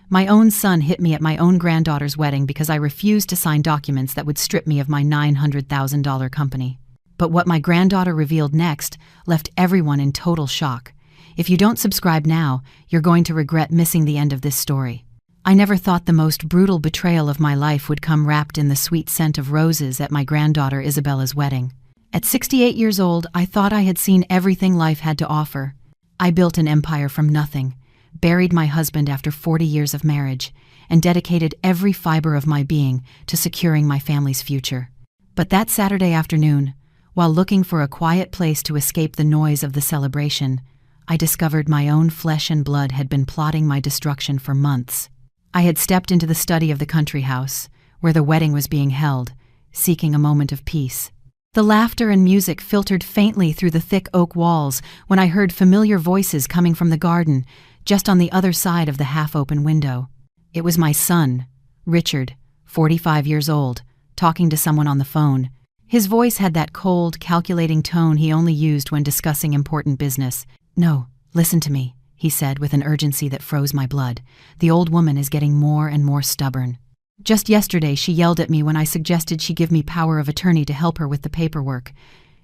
My own son hit me at my own granddaughter's wedding because I refused to sign documents that would strip me of my $900,000 company. But what my granddaughter revealed next left everyone in total shock. If you don't subscribe now, you're going to regret missing the end of this story. I never thought the most brutal betrayal of my life would come wrapped in the sweet scent of roses at my granddaughter Isabella's wedding. At 68 years old, I thought I had seen everything life had to offer. I built an empire from nothing, buried my husband after 40 years of marriage, and dedicated every fiber of my being to securing my family's future. But that Saturday afternoon, while looking for a quiet place to escape the noise of the celebration, I discovered my own flesh and blood had been plotting my destruction for months. I had stepped into the study of the country house, where the wedding was being held, seeking a moment of peace. The laughter and music filtered faintly through the thick oak walls when I heard familiar voices coming from the garden, just on the other side of the half-open window. It was my son, Richard, 45 years old, talking to someone on the phone. His voice had that cold, calculating tone he only used when discussing important business. "No, listen to me," he said with an urgency that froze my blood. "The old woman is getting more and more stubborn. Just yesterday she yelled at me when I suggested she give me power of attorney to help her with the paperwork.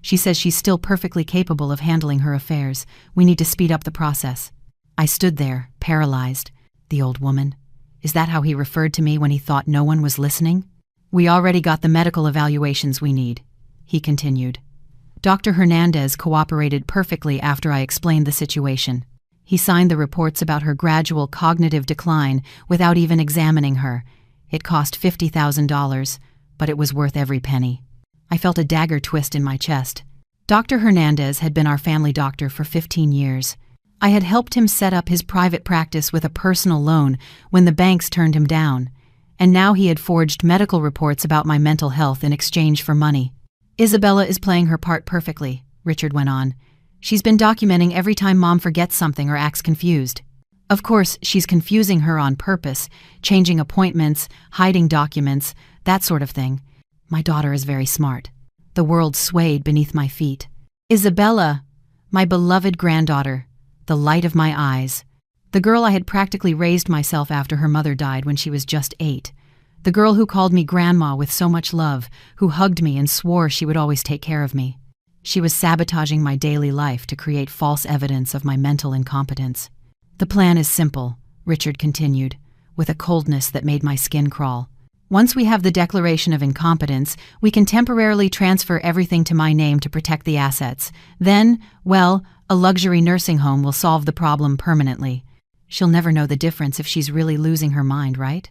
She says she's still perfectly capable of handling her affairs. We need to speed up the process." I stood there, paralyzed. The old woman. Is that how he referred to me when he thought no one was listening? "We already got the medical evaluations we need," he continued. Dr. Hernandez cooperated perfectly after I explained the situation. He signed the reports about her gradual cognitive decline without even examining her. It cost $50,000, but it was worth every penny. I felt a dagger twist in my chest. Dr. Hernandez had been our family doctor for 15 years. I had helped him set up his private practice with a personal loan when the banks turned him down, and now he had forged medical reports about my mental health in exchange for money. "Isabella is playing her part perfectly," Richard went on. "She's been documenting every time Mom forgets something or acts confused. Of course, she's confusing her on purpose, changing appointments, hiding documents, that sort of thing. My daughter is very smart." The world swayed beneath my feet. Isabella, my beloved granddaughter, the light of my eyes. The girl I had practically raised myself after her mother died when she was just 8. The girl who called me grandma with so much love, who hugged me and swore she would always take care of me. She was sabotaging my daily life to create false evidence of my mental incompetence. "The plan is simple," Richard continued, with a coldness that made my skin crawl. "Once we have the declaration of incompetence, we can temporarily transfer everything to my name to protect the assets. Then, well, a luxury nursing home will solve the problem permanently. She'll never know the difference if she's really losing her mind, right?"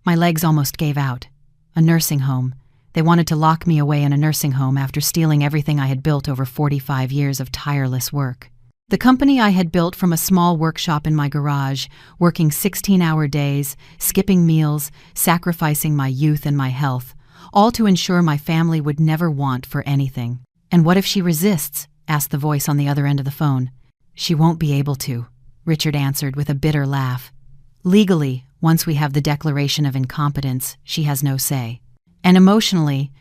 My legs almost gave out. A nursing home. They wanted to lock me away in a nursing home after stealing everything I had built over 45 years of tireless work. The company I had built from a small workshop in my garage, working 16-hour days, skipping meals, sacrificing my youth and my health, all to ensure my family would never want for anything. "And what if she resists?" asked the voice on the other end of the phone. "She won't be able to," Richard answered with a bitter laugh. "Legally, once we have the declaration of incompetence, she has no say. And emotionally,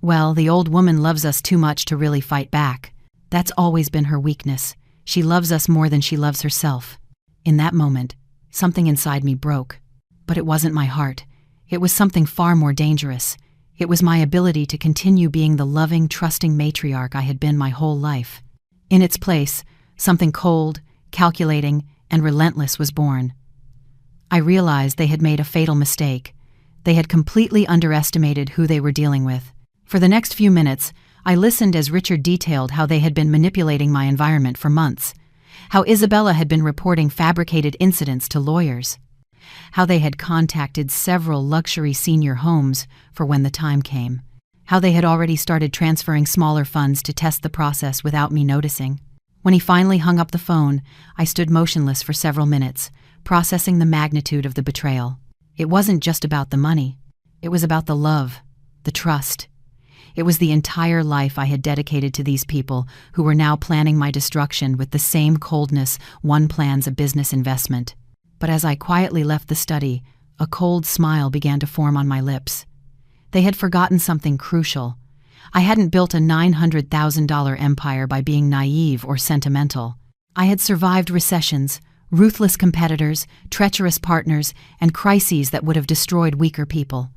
well, the old woman loves us too much to really fight back. That's always been her weakness. She loves us more than she loves herself." In that moment, something inside me broke. But it wasn't my heart. It was something far more dangerous. It was my ability to continue being the loving, trusting matriarch I had been my whole life. In its place, something cold, calculating, and relentless was born. I realized they had made a fatal mistake. They had completely underestimated who they were dealing with. For the next few minutes, I listened as Richard detailed how they had been manipulating my environment for months, how Isabella had been reporting fabricated incidents to lawyers, how they had contacted several luxury senior homes for when the time came, how they had already started transferring smaller funds to test the process without me noticing. When he finally hung up the phone, I stood motionless for several minutes, processing the magnitude of the betrayal. It wasn't just about the money. It was about the love, the trust. It was the entire life I had dedicated to these people who were now planning my destruction with the same coldness one plans a business investment. But as I quietly left the study, a cold smile began to form on my lips. They had forgotten something crucial. I hadn't built a $900,000 empire by being naive or sentimental. I had survived recessions, Ruthless competitors, treacherous partners, and crises that would have destroyed weaker people.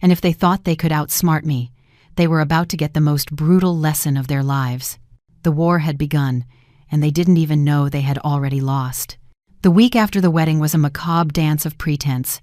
And if they thought they could outsmart me, they were about to get the most brutal lesson of their lives. The war had begun, and they didn't even know they had already lost. The week after the wedding was a macabre dance of pretense.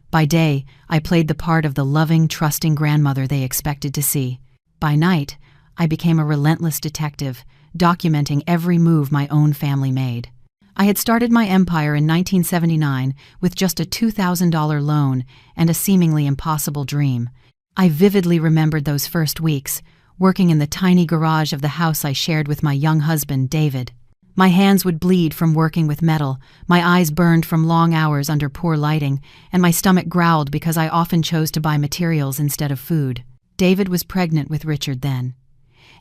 By day, I played the part of the loving, trusting grandmother they expected to see. By night, I became a relentless detective, documenting every move my own family made. I had started my empire in 1979 with just a $2,000 loan and a seemingly impossible dream. I vividly remembered those first weeks, working in the tiny garage of the house I shared with my young husband, David. My hands would bleed from working with metal, my eyes burned from long hours under poor lighting, and my stomach growled because I often chose to buy materials instead of food. David was pregnant with Richard then.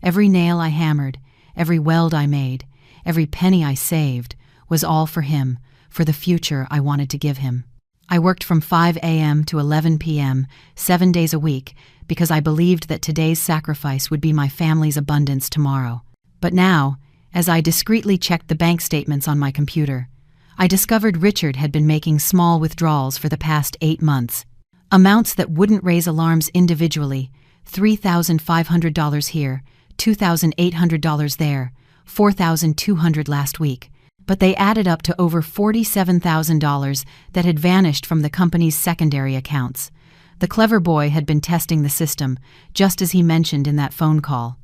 Every nail I hammered, every weld I made, every penny I saved, was all for him, for the future I wanted to give him. I worked from 5 a.m. to 11 p.m., 7 days a week, because I believed that today's sacrifice would be my family's abundance tomorrow. But now, as I discreetly checked the bank statements on my computer, I discovered Richard had been making small withdrawals for the past 8 months. Amounts that wouldn't raise alarms individually: $3,500 here, $2,800 there, $4,200 last week. But they added up to over $47,000 that had vanished from the company's secondary accounts. The clever boy had been testing the system, just as he mentioned in that phone call.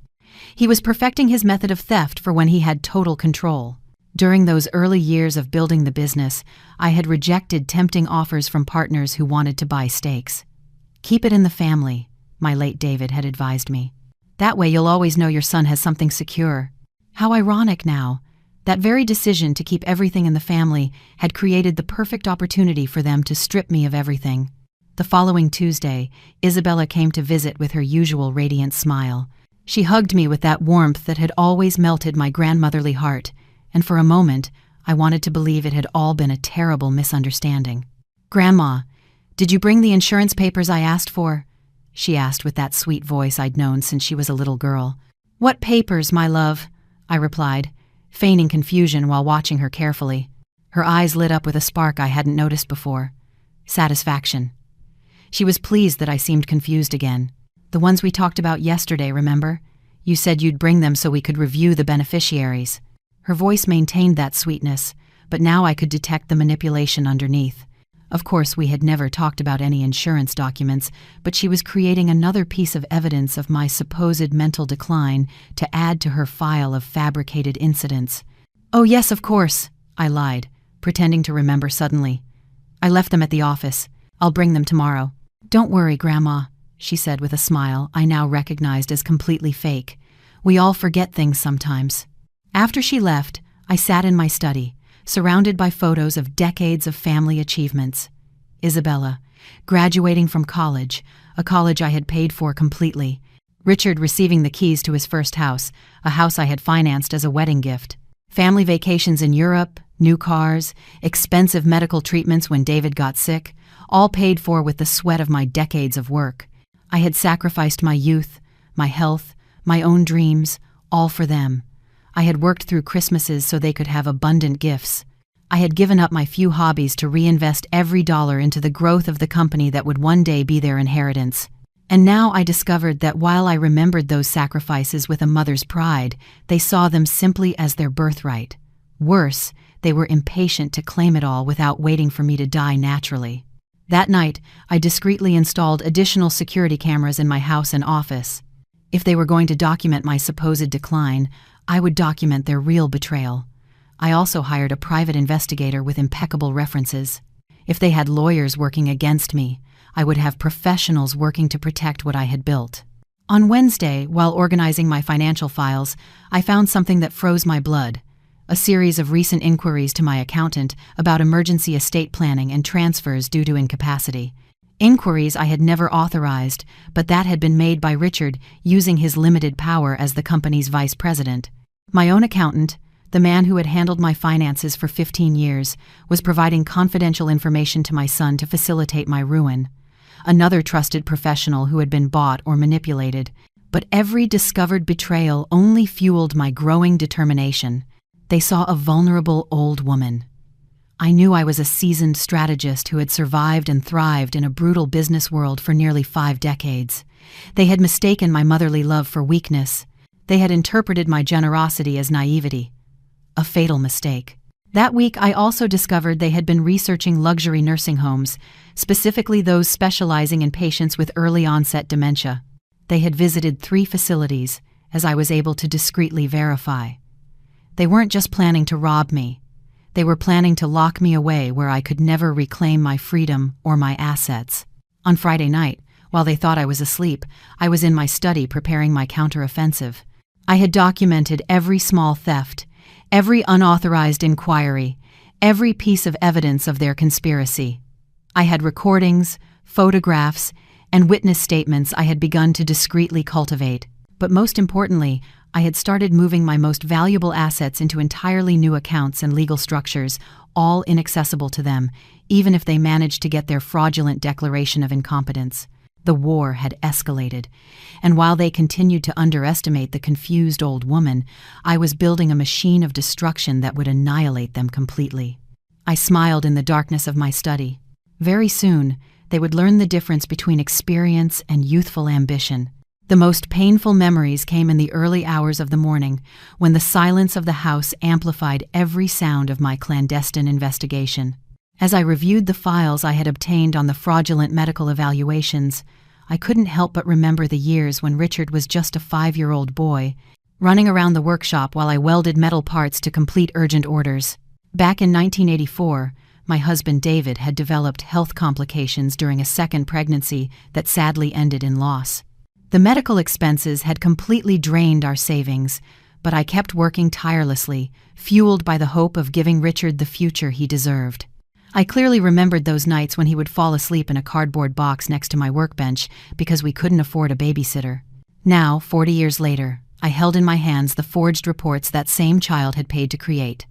He was perfecting his method of theft for when he had total control. During those early years of building the business, I had rejected tempting offers from partners who wanted to buy stakes. "Keep it in the family," my late David had advised me. "That way you'll always know your son has something secure." How ironic now. That very decision to keep everything in the family had created the perfect opportunity for them to strip me of everything. The following Tuesday, Isabella came to visit with her usual radiant smile. She hugged me with that warmth that had always melted my grandmotherly heart, and for a moment, I wanted to believe it had all been a terrible misunderstanding. "Grandma, did you bring the insurance papers I asked for?" she asked with that sweet voice I'd known since she was a little girl. "What papers, my love?" I replied, feigning confusion while watching her carefully. Her eyes lit up with a spark I hadn't noticed before. Satisfaction. She was pleased that I seemed confused again. "The ones we talked about yesterday, remember? You said you'd bring them so we could review the beneficiaries." Her voice maintained that sweetness, but now I could detect the manipulation underneath. Of course, we had never talked about any insurance documents, but she was creating another piece of evidence of my supposed mental decline to add to her file of fabricated incidents. "Oh yes, of course," I lied, pretending to remember suddenly. "I left them at the office. I'll bring them tomorrow." "Don't worry, Grandma," she said with a smile I now recognized as completely fake. "We all forget things sometimes." After she left, I sat in my study, surrounded by photos of decades of family achievements. Isabella, graduating from college, a college I had paid for completely. Richard receiving the keys to his first house, a house I had financed as a wedding gift. Family vacations in Europe, new cars, expensive medical treatments when David got sick, all paid for with the sweat of my decades of work. I had sacrificed my youth, my health, my own dreams, all for them. I had worked through Christmases so they could have abundant gifts. I had given up my few hobbies to reinvest every dollar into the growth of the company that would one day be their inheritance. And now I discovered that while I remembered those sacrifices with a mother's pride, they saw them simply as their birthright. Worse, they were impatient to claim it all without waiting for me to die naturally. That night, I discreetly installed additional security cameras in my house and office. If they were going to document my supposed decline, I would document their real betrayal. I also hired a private investigator with impeccable references. If they had lawyers working against me, I would have professionals working to protect what I had built. On Wednesday, while organizing my financial files, I found something that froze my blood: a series of recent inquiries to my accountant about emergency estate planning and transfers due to incapacity. Inquiries I had never authorized, but that had been made by Richard using his limited power as the company's vice president. My own accountant, the man who had handled my finances for 15 years, was providing confidential information to my son to facilitate my ruin. Another trusted professional who had been bought or manipulated. But every discovered betrayal only fueled my growing determination. They saw a vulnerable old woman. I knew I was a seasoned strategist who had survived and thrived in a brutal business world for nearly 5 decades. They had mistaken my motherly love for weakness. They had interpreted my generosity as naivety. A fatal mistake. That week, I also discovered they had been researching luxury nursing homes, specifically those specializing in patients with early-onset dementia. They had visited 3 facilities, as I was able to discreetly verify. They weren't just planning to rob me. They were planning to lock me away where I could never reclaim my freedom or my assets. On Friday night, while they thought I was asleep, I was in my study preparing my counteroffensive. I had documented every small theft, every unauthorized inquiry, every piece of evidence of their conspiracy. I had recordings, photographs, and witness statements I had begun to discreetly cultivate. But most importantly, I had started moving my most valuable assets into entirely new accounts and legal structures, all inaccessible to them, even if they managed to get their fraudulent declaration of incompetence. The war had escalated, and while they continued to underestimate the confused old woman, I was building a machine of destruction that would annihilate them completely. I smiled in the darkness of my study. Very soon, they would learn the difference between experience and youthful ambition. The most painful memories came in the early hours of the morning, when the silence of the house amplified every sound of my clandestine investigation. As I reviewed the files I had obtained on the fraudulent medical evaluations, I couldn't help but remember the years when Richard was just a 5-year-old boy, running around the workshop while I welded metal parts to complete urgent orders. Back in 1984, my husband David had developed health complications during a second pregnancy that sadly ended in loss. The medical expenses had completely drained our savings, but I kept working tirelessly, fueled by the hope of giving Richard the future he deserved. I clearly remembered those nights when he would fall asleep in a cardboard box next to my workbench because we couldn't afford a babysitter. Now, 40 years later, I held in my hands the forged reports that same child had paid to create.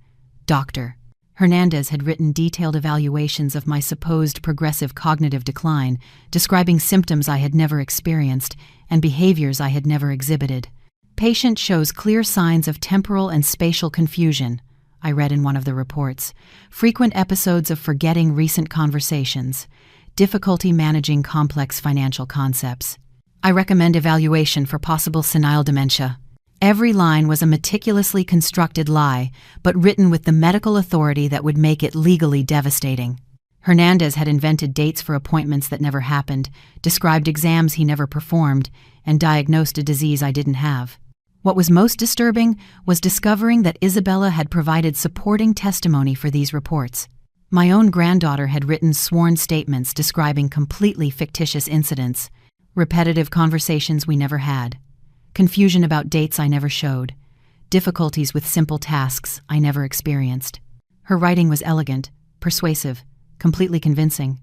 Dr. Hernandez had written detailed evaluations of my supposed progressive cognitive decline, describing symptoms I had never experienced and behaviors I had never exhibited. Patient shows clear signs of temporal and spatial confusion, I read in one of the reports, frequent episodes of forgetting recent conversations, difficulty managing complex financial concepts. I recommend evaluation for possible senile dementia. Every line was a meticulously constructed lie, but written with the medical authority that would make it legally devastating. Hernandez had invented dates for appointments that never happened, described exams he never performed, and diagnosed a disease I didn't have. What was most disturbing was discovering that Isabella had provided supporting testimony for these reports. My own granddaughter had written sworn statements describing completely fictitious incidents, repetitive conversations we never had, confusion about dates I never showed, difficulties with simple tasks I never experienced. Her writing was elegant, persuasive, completely convincing.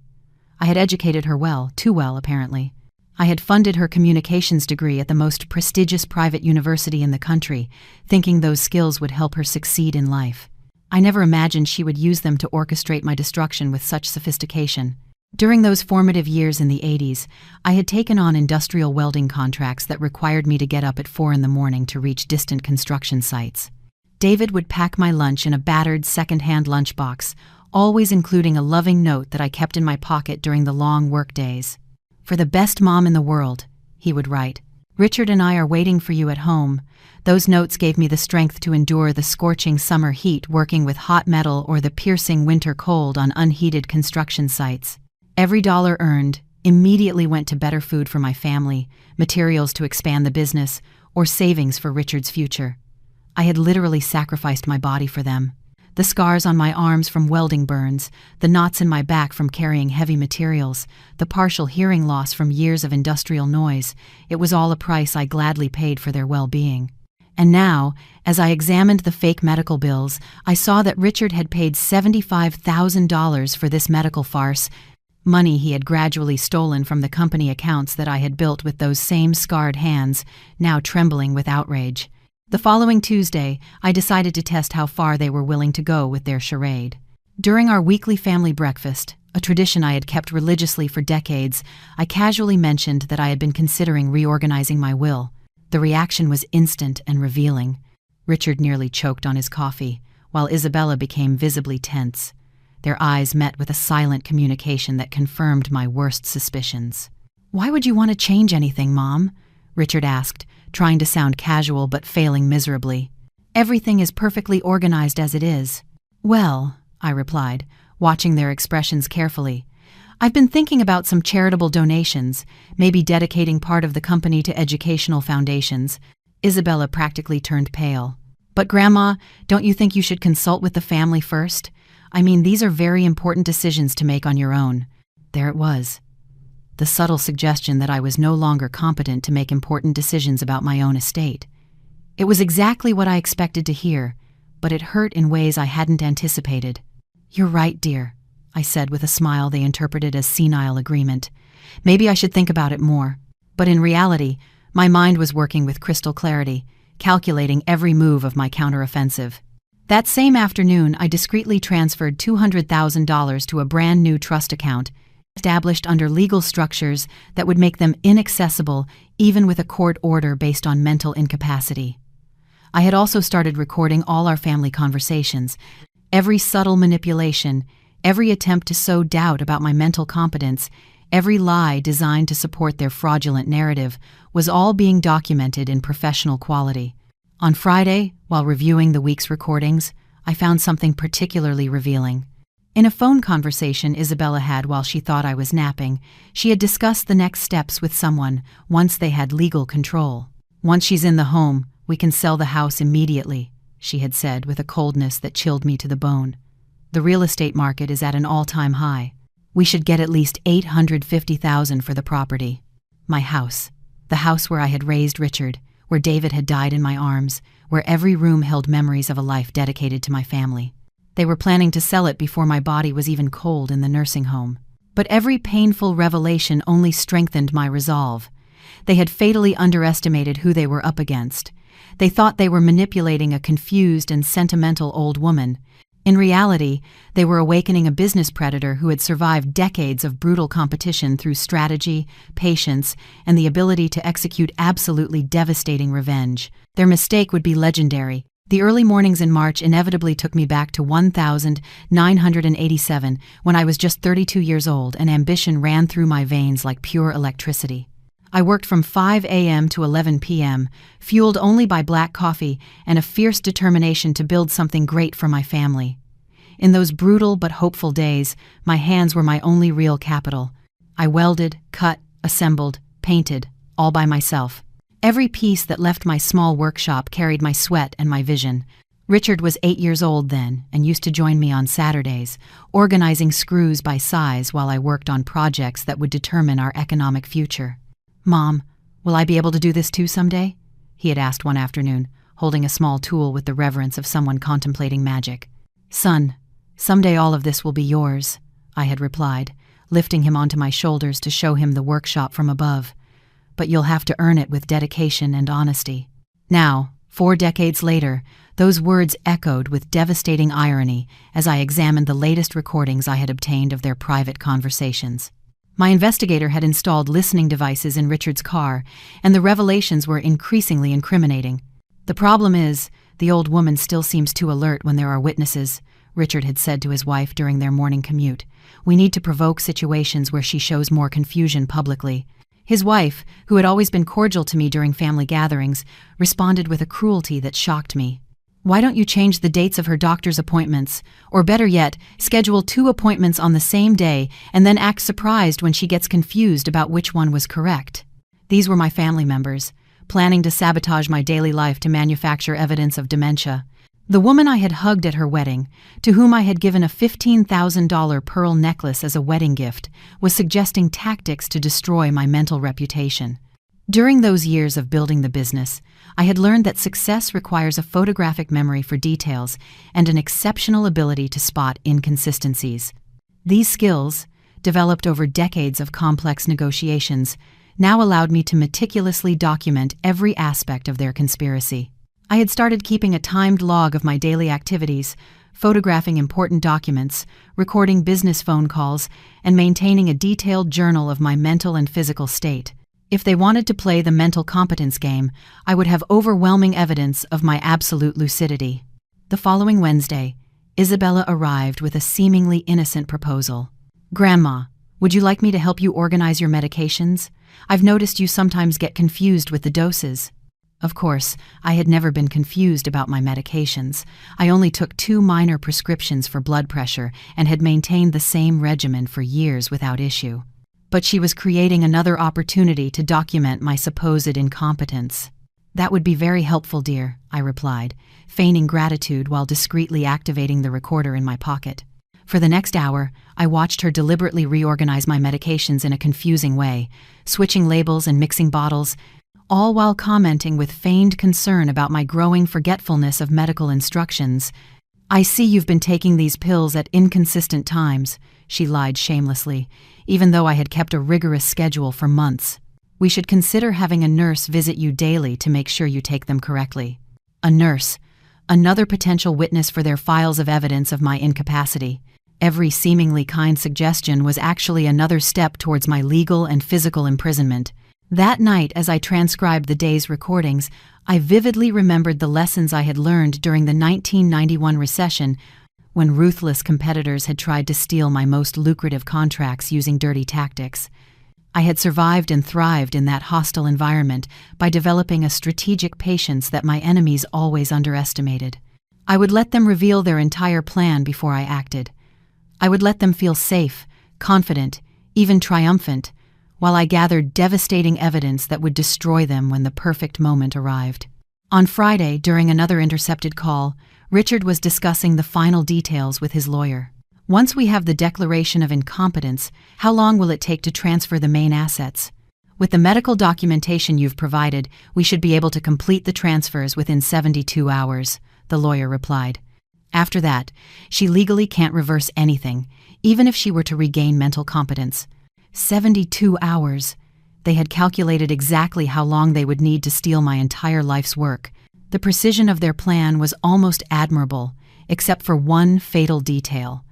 I had educated her well, too well, apparently. I had funded her communications degree at the most prestigious private university in the country, thinking those skills would help her succeed in life. I never imagined she would use them to orchestrate my destruction with such sophistication. During those formative years in the 80s, I had taken on industrial welding contracts that required me to get up at 4 a.m. to reach distant construction sites. David would pack my lunch in a battered second-hand lunchbox, always including a loving note that I kept in my pocket during the long work days. "For the best mom in the world," he would write. "Richard and I are waiting for you at home." Those notes gave me the strength to endure the scorching summer heat working with hot metal or the piercing winter cold on unheated construction sites. Every dollar earned immediately went to better food for my family, materials to expand the business, or savings for Richard's future. I had literally sacrificed my body for them. The scars on my arms from welding burns, the knots in my back from carrying heavy materials, the partial hearing loss from years of industrial noise, it was all a price I gladly paid for their well-being. And now, as I examined the fake medical bills, I saw that Richard had paid $75,000 for this medical farce, money he had gradually stolen from the company accounts that I had built with those same scarred hands, now trembling with outrage. The following Tuesday, I decided to test how far they were willing to go with their charade. During our weekly family breakfast, a tradition I had kept religiously for decades, I casually mentioned that I had been considering reorganizing my will. The reaction was instant and revealing. Richard nearly choked on his coffee, while Isabella became visibly tense. Their eyes met with a silent communication that confirmed my worst suspicions. "Why would you want to change anything, Mom?" Richard asked, trying to sound casual but failing miserably. "Everything is perfectly organized as it is." "Well," I replied, watching their expressions carefully, "I've been thinking about some charitable donations, maybe dedicating part of the company to educational foundations." Isabella practically turned pale. "But Grandma, don't you think you should consult with the family first? I mean, these are very important decisions to make on your own." There it was. The subtle suggestion that I was no longer competent to make important decisions about my own estate. It was exactly what I expected to hear, but it hurt in ways I hadn't anticipated. "You're right, dear," I said with a smile they interpreted as senile agreement. "Maybe I should think about it more." But in reality, my mind was working with crystal clarity, calculating every move of my counteroffensive. That same afternoon, I discreetly transferred $200,000 to a brand new trust account, established under legal structures that would make them inaccessible even with a court order based on mental incapacity. I had also started recording all our family conversations. Every subtle manipulation, every attempt to sow doubt about my mental competence, every lie designed to support their fraudulent narrative was all being documented in professional quality. On Friday, while reviewing the week's recordings, I found something particularly revealing. In a phone conversation Isabella had while she thought I was napping, she had discussed the next steps with someone once they had legal control. "Once she's in the home, we can sell the house immediately," she had said with a coldness that chilled me to the bone. "The real estate market is at an all-time high. We should get at least $850,000 for the property." My house. The house where I had raised Richard, where David had died in my arms, where every room held memories of a life dedicated to my family. They were planning to sell it before my body was even cold in the nursing home. But every painful revelation only strengthened my resolve. They had fatally underestimated who they were up against. They thought they were manipulating a confused and sentimental old woman. In reality, they were awakening a business predator who had survived decades of brutal competition through strategy, patience, and the ability to execute absolutely devastating revenge. Their mistake would be legendary. The early mornings in March inevitably took me back to 1987, when I was just 32 years old and ambition ran through my veins like pure electricity. I worked from 5 a.m. to 11 p.m., fueled only by black coffee and a fierce determination to build something great for my family. In those brutal but hopeful days, my hands were my only real capital. I welded, cut, assembled, painted, all by myself. Every piece that left my small workshop carried my sweat and my vision. Richard was 8 years old then and used to join me on Saturdays, organizing screws by size while I worked on projects that would determine our economic future. "Mom, will I be able to do this too someday?" he had asked one afternoon, holding a small tool with the reverence of someone contemplating magic. "Son, someday all of this will be yours," I had replied, lifting him onto my shoulders to show him the workshop from above. "But you'll have to earn it with dedication and honesty." Now, 4 decades later, those words echoed with devastating irony as I examined the latest recordings I had obtained of their private conversations. My investigator had installed listening devices in Richard's car, and the revelations were increasingly incriminating. "The problem is, the old woman still seems too alert when there are witnesses," Richard had said to his wife during their morning commute. "We need to provoke situations where she shows more confusion publicly." His wife, who had always been cordial to me during family gatherings, responded with a cruelty that shocked me. "Why don't you change the dates of her doctor's appointments? Or better yet, schedule 2 appointments on the same day and then act surprised when she gets confused about which one was correct." These were my family members, planning to sabotage my daily life to manufacture evidence of dementia. The woman I had hugged at her wedding, to whom I had given a $15,000 pearl necklace as a wedding gift, was suggesting tactics to destroy my mental reputation. During those years of building the business, I had learned that success requires a photographic memory for details and an exceptional ability to spot inconsistencies. These skills, developed over decades of complex negotiations, now allowed me to meticulously document every aspect of their conspiracy. I had started keeping a timed log of my daily activities, photographing important documents, recording business phone calls, and maintaining a detailed journal of my mental and physical state. If they wanted to play the mental competence game, I would have overwhelming evidence of my absolute lucidity. The following Wednesday, Isabella arrived with a seemingly innocent proposal. "Grandma, would you like me to help you organize your medications? I've noticed you sometimes get confused with the doses." Of course, I had never been confused about my medications. I only took 2 minor prescriptions for blood pressure and had maintained the same regimen for years without issue. But she was creating another opportunity to document my supposed incompetence. "That would be very helpful, dear," I replied, feigning gratitude while discreetly activating the recorder in my pocket. For the next hour, I watched her deliberately reorganize my medications in a confusing way, switching labels and mixing bottles, all while commenting with feigned concern about my growing forgetfulness of medical instructions. "I see you've been taking these pills at inconsistent times," she lied shamelessly, even though I had kept a rigorous schedule for months. "We should consider having a nurse visit you daily to make sure you take them correctly." A nurse, another potential witness for their files of evidence of my incapacity. Every seemingly kind suggestion was actually another step towards my legal and physical imprisonment. That night, as I transcribed the day's recordings, I vividly remembered the lessons I had learned during the 1991 recession, when ruthless competitors had tried to steal my most lucrative contracts using dirty tactics. I had survived and thrived in that hostile environment by developing a strategic patience that my enemies always underestimated. I would let them reveal their entire plan before I acted. I would let them feel safe, confident, even triumphant, while I gathered devastating evidence that would destroy them when the perfect moment arrived. On Friday, during another intercepted call, Richard was discussing the final details with his lawyer. "Once we have the declaration of incompetence, how long will it take to transfer the main assets?" "With the medical documentation you've provided, we should be able to complete the transfers within 72 hours, the lawyer replied. "After that, she legally can't reverse anything, even if she were to regain mental competence." 72 hours. They had calculated exactly how long they would need to steal my entire life's work. The precision of their plan was almost admirable, except for one fatal detail.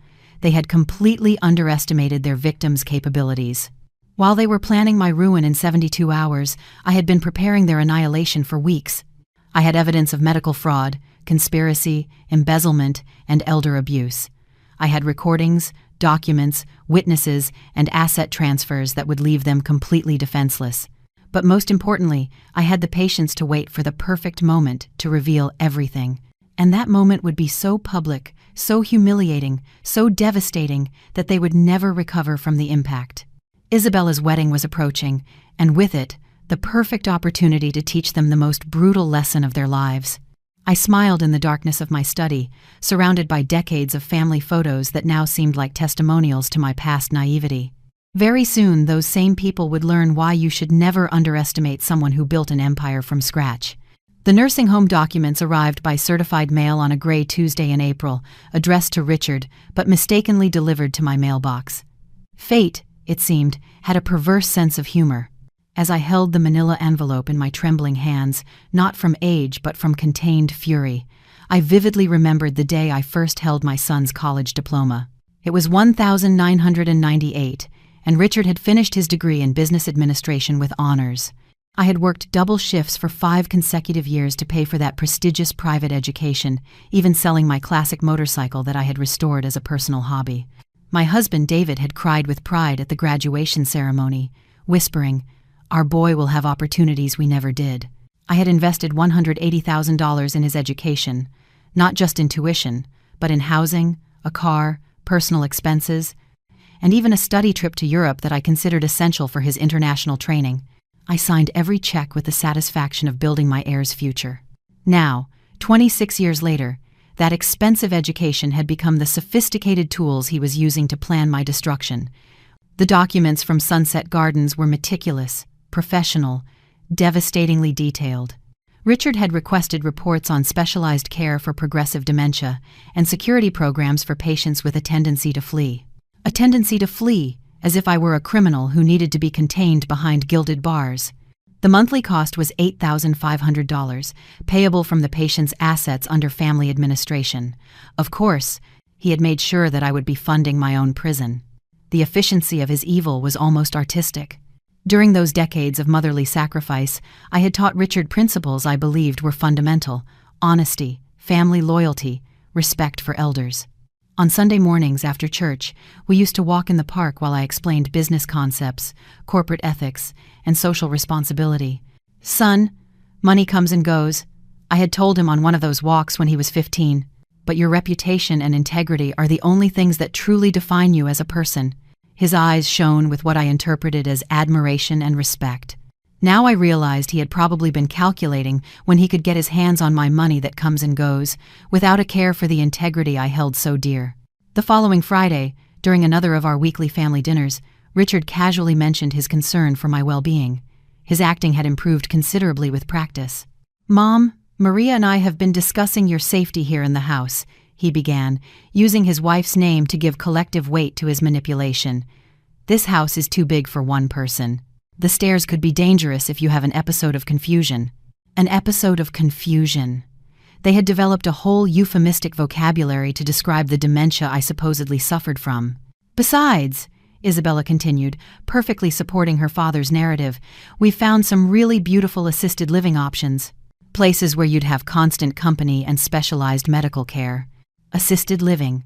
They had completely underestimated their victims' capabilities. While they were planning my ruin in 72 hours, I had been preparing their annihilation for weeks. I had evidence of medical fraud, conspiracy, embezzlement, and elder abuse. I had recordings, documents, witnesses, and asset transfers that would leave them completely defenseless. But most importantly, I had the patience to wait for the perfect moment to reveal everything. And that moment would be so public, so humiliating, so devastating that they would never recover from the impact. Isabella's wedding was approaching, and with it, the perfect opportunity to teach them the most brutal lesson of their lives. I smiled in the darkness of my study, surrounded by decades of family photos that now seemed like testimonials to my past naivety. Very soon, those same people would learn why you should never underestimate someone who built an empire from scratch. The nursing home documents arrived by certified mail on a gray Tuesday in April, addressed to Richard, but mistakenly delivered to my mailbox. Fate, it seemed, had a perverse sense of humor. As I held the manila envelope in my trembling hands, not from age but from contained fury, I vividly remembered the day I first held my son's college diploma. It was 1998, and Richard had finished his degree in business administration with honors. I had worked double shifts for 5 consecutive years to pay for that prestigious private education, even selling my classic motorcycle that I had restored as a personal hobby. My husband, David, had cried with pride at the graduation ceremony, whispering, "Our boy will have opportunities we never did." I had invested $180,000 in his education, not just in tuition, but in housing, a car, personal expenses, and even a study trip to Europe that I considered essential for his international training. I signed every check with the satisfaction of building my heir's future. Now, 26 years later, that expensive education had become the sophisticated tools he was using to plan my destruction. The documents from Sunset Gardens were meticulous, professional, devastatingly detailed. Richard had requested reports on specialized care for progressive dementia and security programs for patients with a tendency to flee. A tendency to flee, as if I were a criminal who needed to be contained behind gilded bars. The monthly cost was $8,500, payable from the patient's assets under family administration. Of course, he had made sure that I would be funding my own prison. The efficiency of his evil was almost artistic. During those decades of motherly sacrifice, I had taught Richard principles I believed were fundamental: honesty, family loyalty, respect for elders. On Sunday mornings after church, we used to walk in the park while I explained business concepts, corporate ethics, and social responsibility. "Son, money comes and goes," I had told him on one of those walks when he was 15. "But your reputation and integrity are the only things that truly define you as a person." His eyes shone with what I interpreted as admiration and respect. Now I realized he had probably been calculating when he could get his hands on my money that comes and goes, without a care for the integrity I held so dear. The following Friday, during another of our weekly family dinners, Richard casually mentioned his concern for my well-being. His acting had improved considerably with practice. "Mom, Maria and I have been discussing your safety here in the house," he began, using his wife's name to give collective weight to his manipulation. "This house is too big for one person. The stairs could be dangerous if you have an episode of confusion." An episode of confusion. They had developed a whole euphemistic vocabulary to describe the dementia I supposedly suffered from. "Besides," Isabella continued, perfectly supporting her father's narrative, "we've found some really beautiful assisted living options. Places where you'd have constant company and specialized medical care. Assisted living.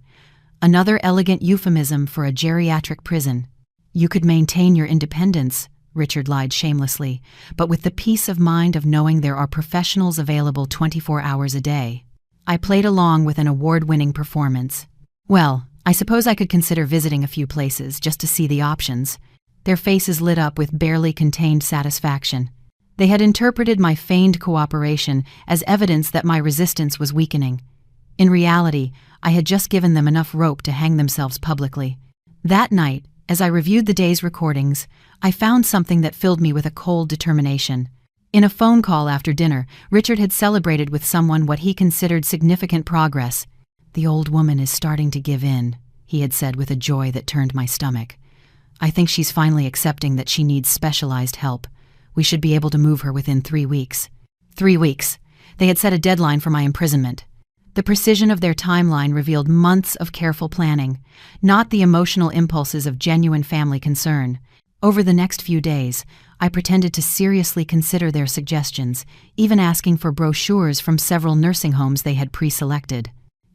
Another elegant euphemism for a geriatric prison. You could maintain your independence," Richard lied shamelessly, "but with the peace of mind of knowing there are professionals available 24 hours a day." I played along with an award-winning performance. "Well, I suppose I could consider visiting a few places just to see the options." Their faces lit up with barely contained satisfaction. They had interpreted my feigned cooperation as evidence that my resistance was weakening. In reality, I had just given them enough rope to hang themselves publicly. That night, as I reviewed the day's recordings, I found something that filled me with a cold determination. In a phone call after dinner, Richard had celebrated with someone what he considered significant progress. "The old woman is starting to give in," he had said with a joy that turned my stomach. "I think she's finally accepting that she needs specialized help. We should be able to move her within 3 weeks." 3 weeks. They had set a deadline for my imprisonment. The precision of their timeline revealed months of careful planning, not the emotional impulses of genuine family concern. Over the next few days, I pretended to seriously consider their suggestions, even asking for brochures from several nursing homes they had pre-selected.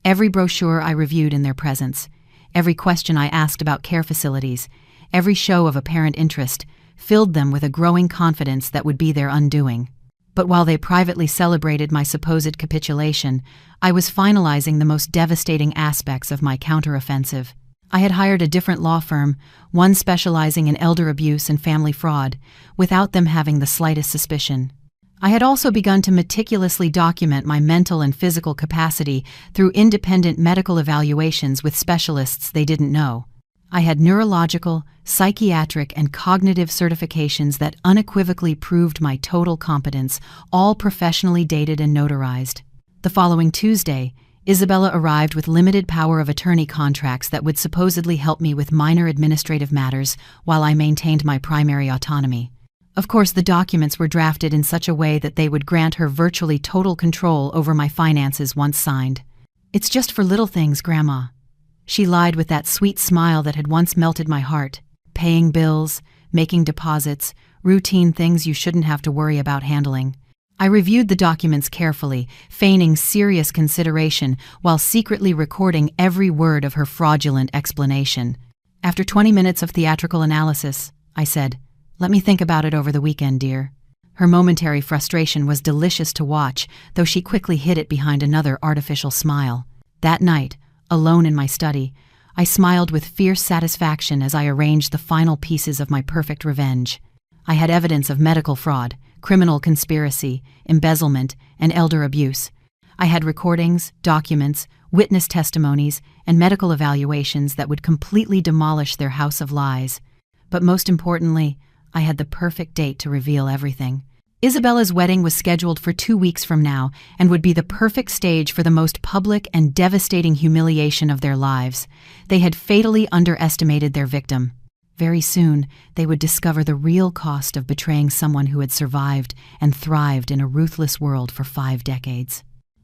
Every brochure I reviewed in their presence, every question I asked about care facilities, every show of apparent interest, filled them with a growing confidence that would be their undoing. But while they privately celebrated my supposed capitulation, I was finalizing the most devastating aspects of my counteroffensive. I had hired a different law firm, one specializing in elder abuse and family fraud, without them having the slightest suspicion. I had also begun to meticulously document my mental and physical capacity through independent medical evaluations with specialists they didn't know. I had neurological, psychiatric, and cognitive certifications that unequivocally proved my total competence, all professionally dated and notarized. The following Tuesday, Isabella arrived with limited power of attorney contracts that would supposedly help me with minor administrative matters while I maintained my primary autonomy. Of course, the documents were drafted in such a way that they would grant her virtually total control over my finances once signed. "It's just for little things, Grandma." She lied with that sweet smile that had once melted my heart. "Paying bills, making deposits, routine things you shouldn't have to worry about handling." I reviewed the documents carefully, feigning serious consideration while secretly recording every word of her fraudulent explanation. After 20 minutes of theatrical analysis, I said, "Let me think about it over the weekend, dear." Her momentary frustration was delicious to watch, though she quickly hid it behind another artificial smile. That night, alone in my study, I smiled with fierce satisfaction as I arranged the final pieces of my perfect revenge. I had evidence of medical fraud, criminal conspiracy, embezzlement, and elder abuse. I had recordings, documents, witness testimonies, and medical evaluations that would completely demolish their house of lies. But most importantly, I had the perfect date to reveal everything. Isabella's wedding was scheduled for 2 weeks from now and would be the perfect stage for the most public and devastating humiliation of their lives. They had fatally underestimated their victim. Very soon, they would discover the real cost of betraying someone who had survived and thrived in a ruthless world for 5 decades.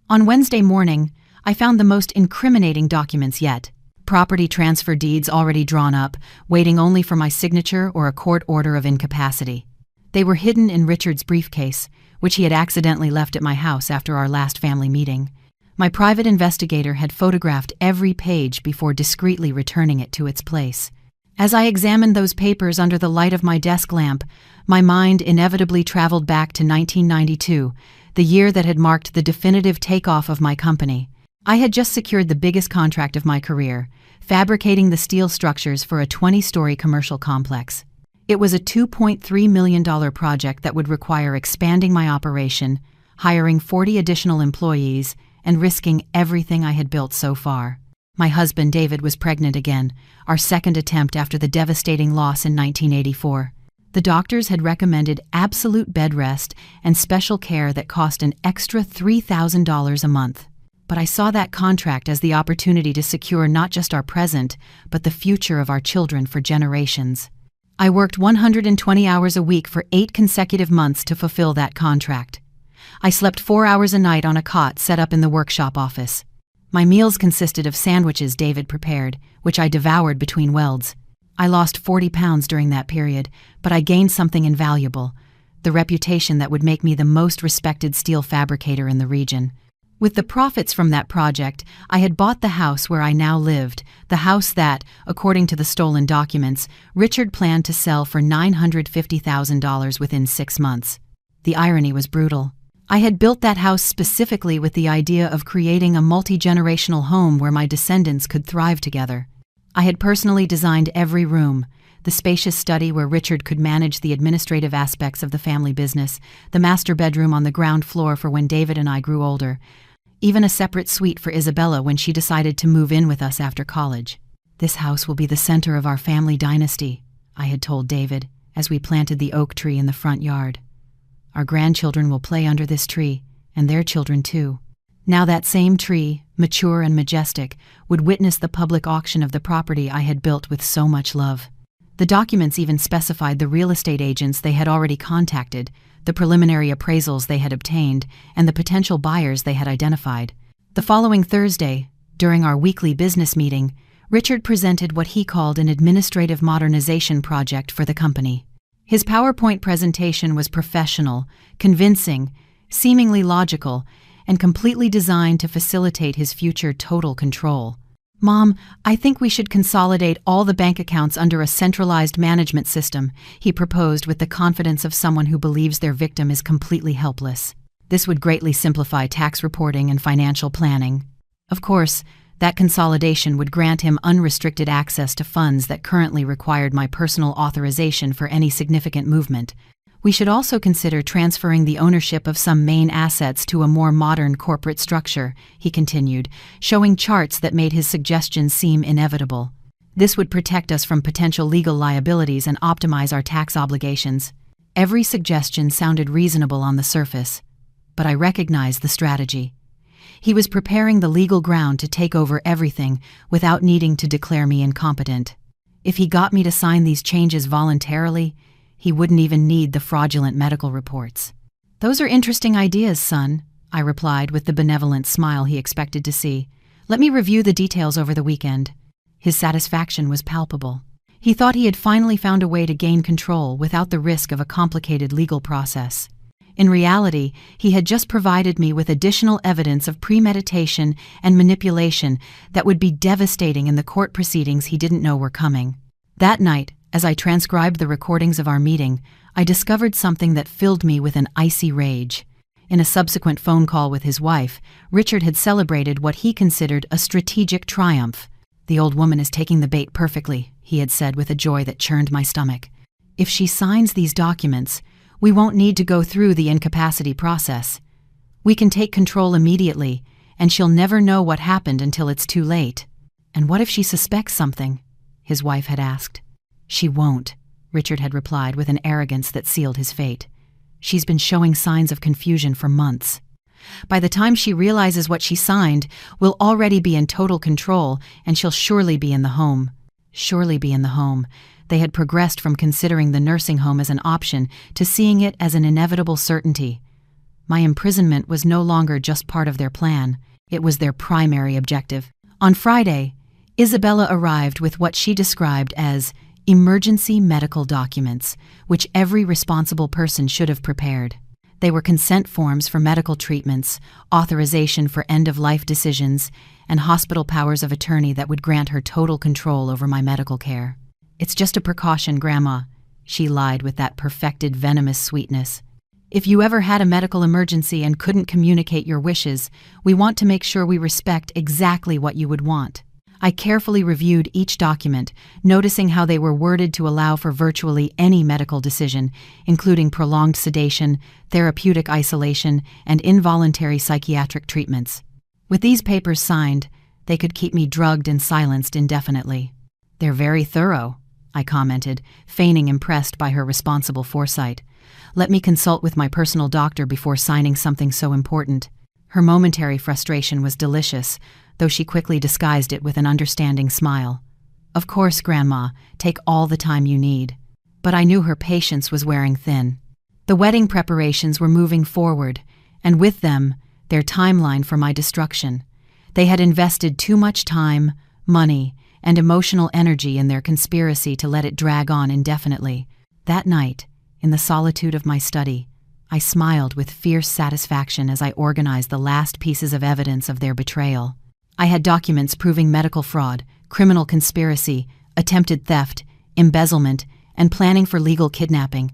On Wednesday morning, I found the most incriminating documents yet. Property transfer deeds already drawn up, waiting only for my signature or a court order of incapacity. They were hidden in Richard's briefcase, which he had accidentally left at my house after our last family meeting. My private investigator had photographed every page before discreetly returning it to its place. As I examined those papers under the light of my desk lamp, my mind inevitably traveled back to 1992, the year that had marked the definitive takeoff of my company. I had just secured the biggest contract of my career, fabricating the steel structures for a 20-story commercial complex. It was a $2.3 million project that would require expanding my operation, hiring 40 additional employees, and risking everything I had built so far. My husband, David, was pregnant again, our second attempt after the devastating loss in 1984. The doctors had recommended absolute bed rest and special care that cost an extra $3,000 a month. But I saw that contract as the opportunity to secure not just our present, but the future of our children for generations. I worked 120 hours a week for 8 consecutive months to fulfill that contract. I slept 4 hours a night on a cot set up in the workshop office. My meals consisted of sandwiches David prepared, which I devoured between welds. I lost 40 pounds during that period, but I gained something invaluable, the reputation that would make me the most respected steel fabricator in the region. With the profits from that project, I had bought the house where I now lived, the house that, according to the stolen documents, Richard planned to sell for $950,000 within 6 months. The irony was brutal. I had built that house specifically with the idea of creating a multi-generational home where my descendants could thrive together. I had personally designed every room, the spacious study where Richard could manage the administrative aspects of the family business, the master bedroom on the ground floor for when David and I grew older, even a separate suite for Isabella when she decided to move in with us after college. "This house will be the center of our family dynasty," I had told David as we planted the oak tree in the front yard. "Our grandchildren will play under this tree, and their children too." Now that same tree, mature and majestic, would witness the public auction of the property I had built with so much love. The documents even specified the real estate agents they had already contacted, the preliminary appraisals they had obtained, and the potential buyers they had identified. The following Thursday, during our weekly business meeting, Richard presented what he called an administrative modernization project for the company. His PowerPoint presentation was professional, convincing, seemingly logical, and completely designed to facilitate his future total control. "Mom, I think we should consolidate all the bank accounts under a centralized management system," he proposed with the confidence of someone who believes their victim is completely helpless. "This would greatly simplify tax reporting and financial planning. Of course, that consolidation would grant him unrestricted access to funds that currently required my personal authorization for any significant movement. We should also consider transferring the ownership of some main assets to a more modern corporate structure," he continued, showing charts that made his suggestions seem inevitable. "This would protect us from potential legal liabilities and optimize our tax obligations." Every suggestion sounded reasonable on the surface, but I recognized the strategy. He was preparing the legal ground to take over everything without needing to declare me incompetent. If he got me to sign these changes voluntarily, he wouldn't even need the fraudulent medical reports. "Those are interesting ideas, son," I replied with the benevolent smile he expected to see. "Let me review the details over the weekend." His satisfaction was palpable. He thought he had finally found a way to gain control without the risk of a complicated legal process. In reality, he had just provided me with additional evidence of premeditation and manipulation that would be devastating in the court proceedings he didn't know were coming. That night, as I transcribed the recordings of our meeting, I discovered something that filled me with an icy rage. In a subsequent phone call with his wife, Richard had celebrated what he considered a strategic triumph. "The old woman is taking the bait perfectly," he had said with a joy that churned my stomach. "If she signs these documents, we won't need to go through the incapacity process. We can take control immediately, and she'll never know what happened until it's too late." "And what if she suspects something?" his wife had asked. "She won't," Richard had replied with an arrogance that sealed his fate. "She's been showing signs of confusion for months. By the time she realizes what she signed, we'll already be in total control, and she'll surely be in the home." Surely be in the home. They had progressed from considering the nursing home as an option to seeing it as an inevitable certainty. My imprisonment was no longer just part of their plan. It was their primary objective. On Friday, Isabella arrived with what she described as emergency medical documents, which every responsible person should have prepared. They were consent forms for medical treatments, authorization for end-of-life decisions, and hospital powers of attorney that would grant her total control over my medical care. "It's just a precaution, Grandma," she lied with that perfected venomous sweetness. "If you ever had a medical emergency and couldn't communicate your wishes, we want to make sure we respect exactly what you would want." I carefully reviewed each document, noticing how they were worded to allow for virtually any medical decision, including prolonged sedation, therapeutic isolation, and involuntary psychiatric treatments. With these papers signed, they could keep me drugged and silenced indefinitely. "They're very thorough," I commented, feigning impressed by her responsible foresight. "Let me consult with my personal doctor before signing something so important." Her momentary frustration was delicious, though she quickly disguised it with an understanding smile. "Of course, Grandma, take all the time you need." But I knew her patience was wearing thin. The wedding preparations were moving forward, and with them, their timeline for my destruction. They had invested too much time, money, and emotional energy in their conspiracy to let it drag on indefinitely. That night, in the solitude of my study, I smiled with fierce satisfaction as I organized the last pieces of evidence of their betrayal. I had documents proving medical fraud, criminal conspiracy, attempted theft, embezzlement, and planning for legal kidnapping.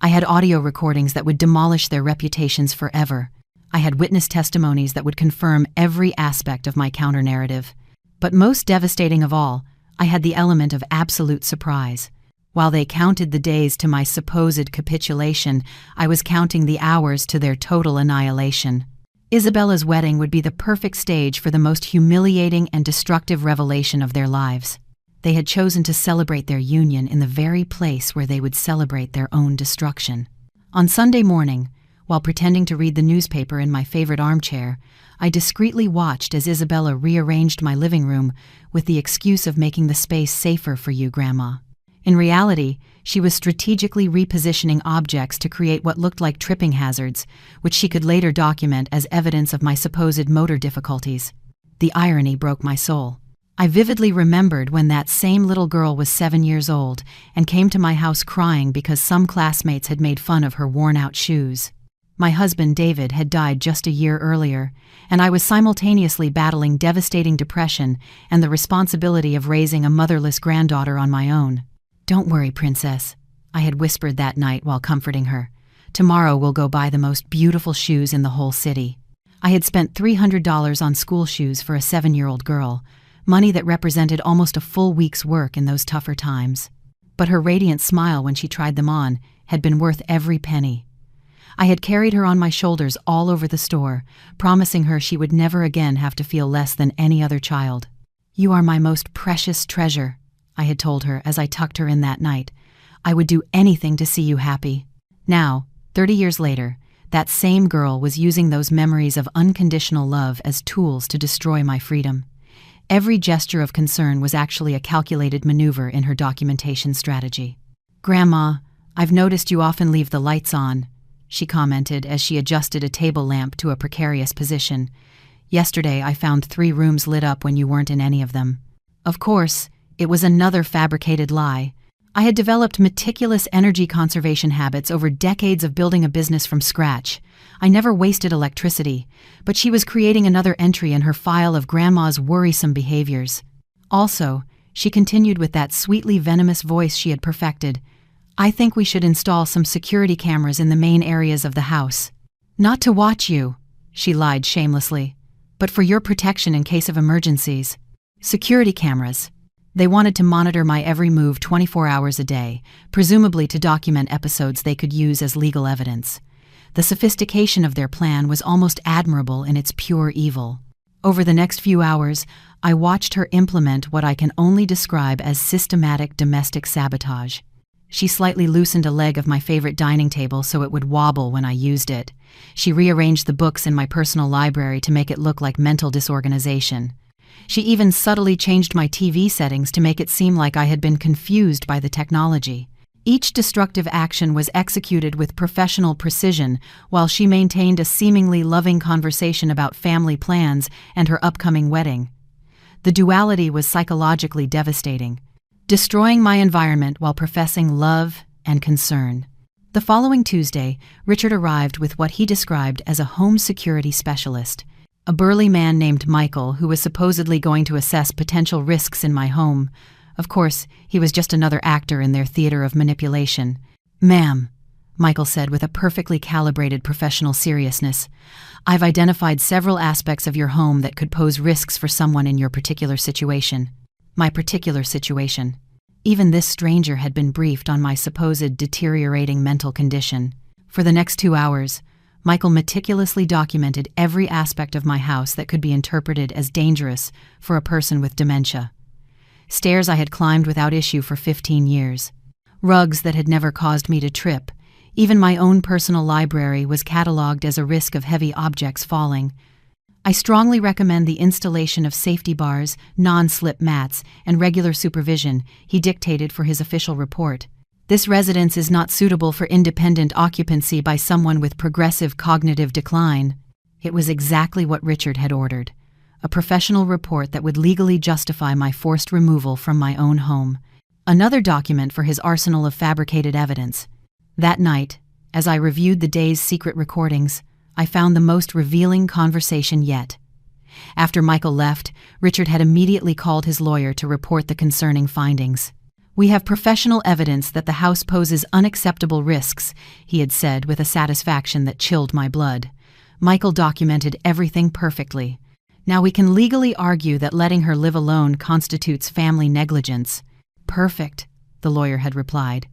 I had audio recordings that would demolish their reputations forever. I had witness testimonies that would confirm every aspect of my counter-narrative. But most devastating of all, I had the element of absolute surprise. While they counted the days to my supposed capitulation, I was counting the hours to their total annihilation. Isabella's wedding would be the perfect stage for the most humiliating and destructive revelation of their lives. They had chosen to celebrate their union in the very place where they would celebrate their own destruction. On Sunday morning, while pretending to read the newspaper in my favorite armchair, I discreetly watched as Isabella rearranged my living room with the excuse of making the space safer for you, Grandma. In reality, she was strategically repositioning objects to create what looked like tripping hazards, which she could later document as evidence of my supposed motor difficulties. The irony broke my soul. I vividly remembered when that same little girl was 7 years old and came to my house crying because some classmates had made fun of her worn-out shoes. My husband, David, had died just a year earlier, and I was simultaneously battling devastating depression and the responsibility of raising a motherless granddaughter on my own. "Don't worry, Princess," I had whispered that night while comforting her. "Tomorrow we'll go buy the most beautiful shoes in the whole city." I had spent $300 on school shoes for a 7-year-old girl, money that represented almost a full week's work in those tougher times. But her radiant smile when she tried them on had been worth every penny. I had carried her on my shoulders all over the store, promising her she would never again have to feel less than any other child. "You are my most precious treasure," I had told her as I tucked her in that night. "I would do anything to see you happy." Now, 30 years later, that same girl was using those memories of unconditional love as tools to destroy my freedom. Every gesture of concern was actually a calculated maneuver in her documentation strategy. "Grandma, I've noticed you often leave the lights on," she commented as she adjusted a table lamp to a precarious position. "Yesterday I found 3 rooms lit up when you weren't in any of them." Of course, it was another fabricated lie. I had developed meticulous energy conservation habits over decades of building a business from scratch. I never wasted electricity, but she was creating another entry in her file of Grandma's worrisome behaviors. Also, she continued with that sweetly venomous voice she had perfected. "I think we should install some security cameras in the main areas of the house." "Not to watch you," she lied shamelessly, "but for your protection in case of emergencies." Security cameras. They wanted to monitor my every move 24 hours a day, presumably to document episodes they could use as legal evidence. The sophistication of their plan was almost admirable in its pure evil. Over the next few hours, I watched her implement what I can only describe as systematic domestic sabotage. She slightly loosened a leg of my favorite dining table so it would wobble when I used it. She rearranged the books in my personal library to make it look like mental disorganization. She even subtly changed my TV settings to make it seem like I had been confused by the technology. Each destructive action was executed with professional precision, while she maintained a seemingly loving conversation about family plans and her upcoming wedding. The duality was psychologically devastating, destroying my environment while professing love and concern. The following Tuesday, Richard arrived with what he described as a home security specialist, a burly man named Michael who was supposedly going to assess potential risks in my home. Of course, he was just another actor in their theater of manipulation. "Ma'am," Michael said with a perfectly calibrated professional seriousness, "I've identified several aspects of your home that could pose risks for someone in your particular situation." My particular situation. Even this stranger had been briefed on my supposed deteriorating mental condition. For the next 2 hours, Michael meticulously documented every aspect of my house that could be interpreted as dangerous for a person with dementia. Stairs I had climbed without issue for 15 years. Rugs that had never caused me to trip. Even my own personal library was catalogued as a risk of heavy objects falling. I strongly recommend the installation of safety bars, non-slip mats, and regular supervision, he dictated for his official report. This residence is not suitable for independent occupancy by someone with progressive cognitive decline. It was exactly what Richard had ordered. A professional report that would legally justify my forced removal from my own home. Another document for his arsenal of fabricated evidence. That night, as I reviewed the day's secret recordings, I found the most revealing conversation yet. After Michael left, Richard had immediately called his lawyer to report the concerning findings. "We have professional evidence that the house poses unacceptable risks," he had said with a satisfaction that chilled my blood. Michael documented everything perfectly. "Now we can legally argue that letting her live alone constitutes family negligence." "Perfect," the lawyer had replied.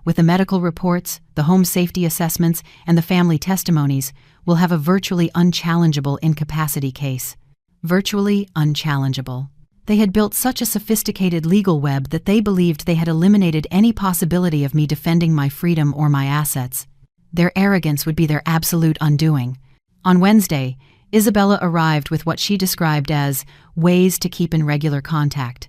"With the medical reports, the home safety assessments, and the family testimonies, we'll have a virtually unchallengeable incapacity case." Virtually unchallengeable. They had built such a sophisticated legal web that they believed they had eliminated any possibility of me defending my freedom or my assets. Their arrogance would be their absolute undoing. On Wednesday, Isabella arrived with what she described as ways to keep in regular contact.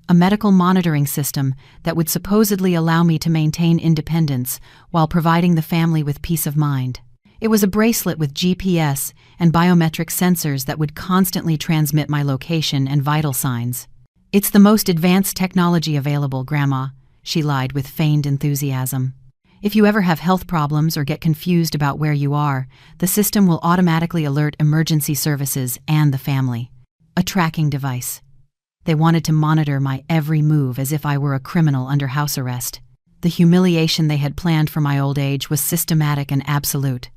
A medical monitoring system that would supposedly allow me to maintain independence while providing the family with peace of mind. It was a bracelet with GPS and biometric sensors that would constantly transmit my location and vital signs. "It's the most advanced technology available, Grandma," she lied with feigned enthusiasm. "If you ever have health problems or get confused about where you are, the system will automatically alert emergency services and the family." A tracking device. They wanted to monitor my every move as if I were a criminal under house arrest. The humiliation they had planned for my old age was systematic and absolute.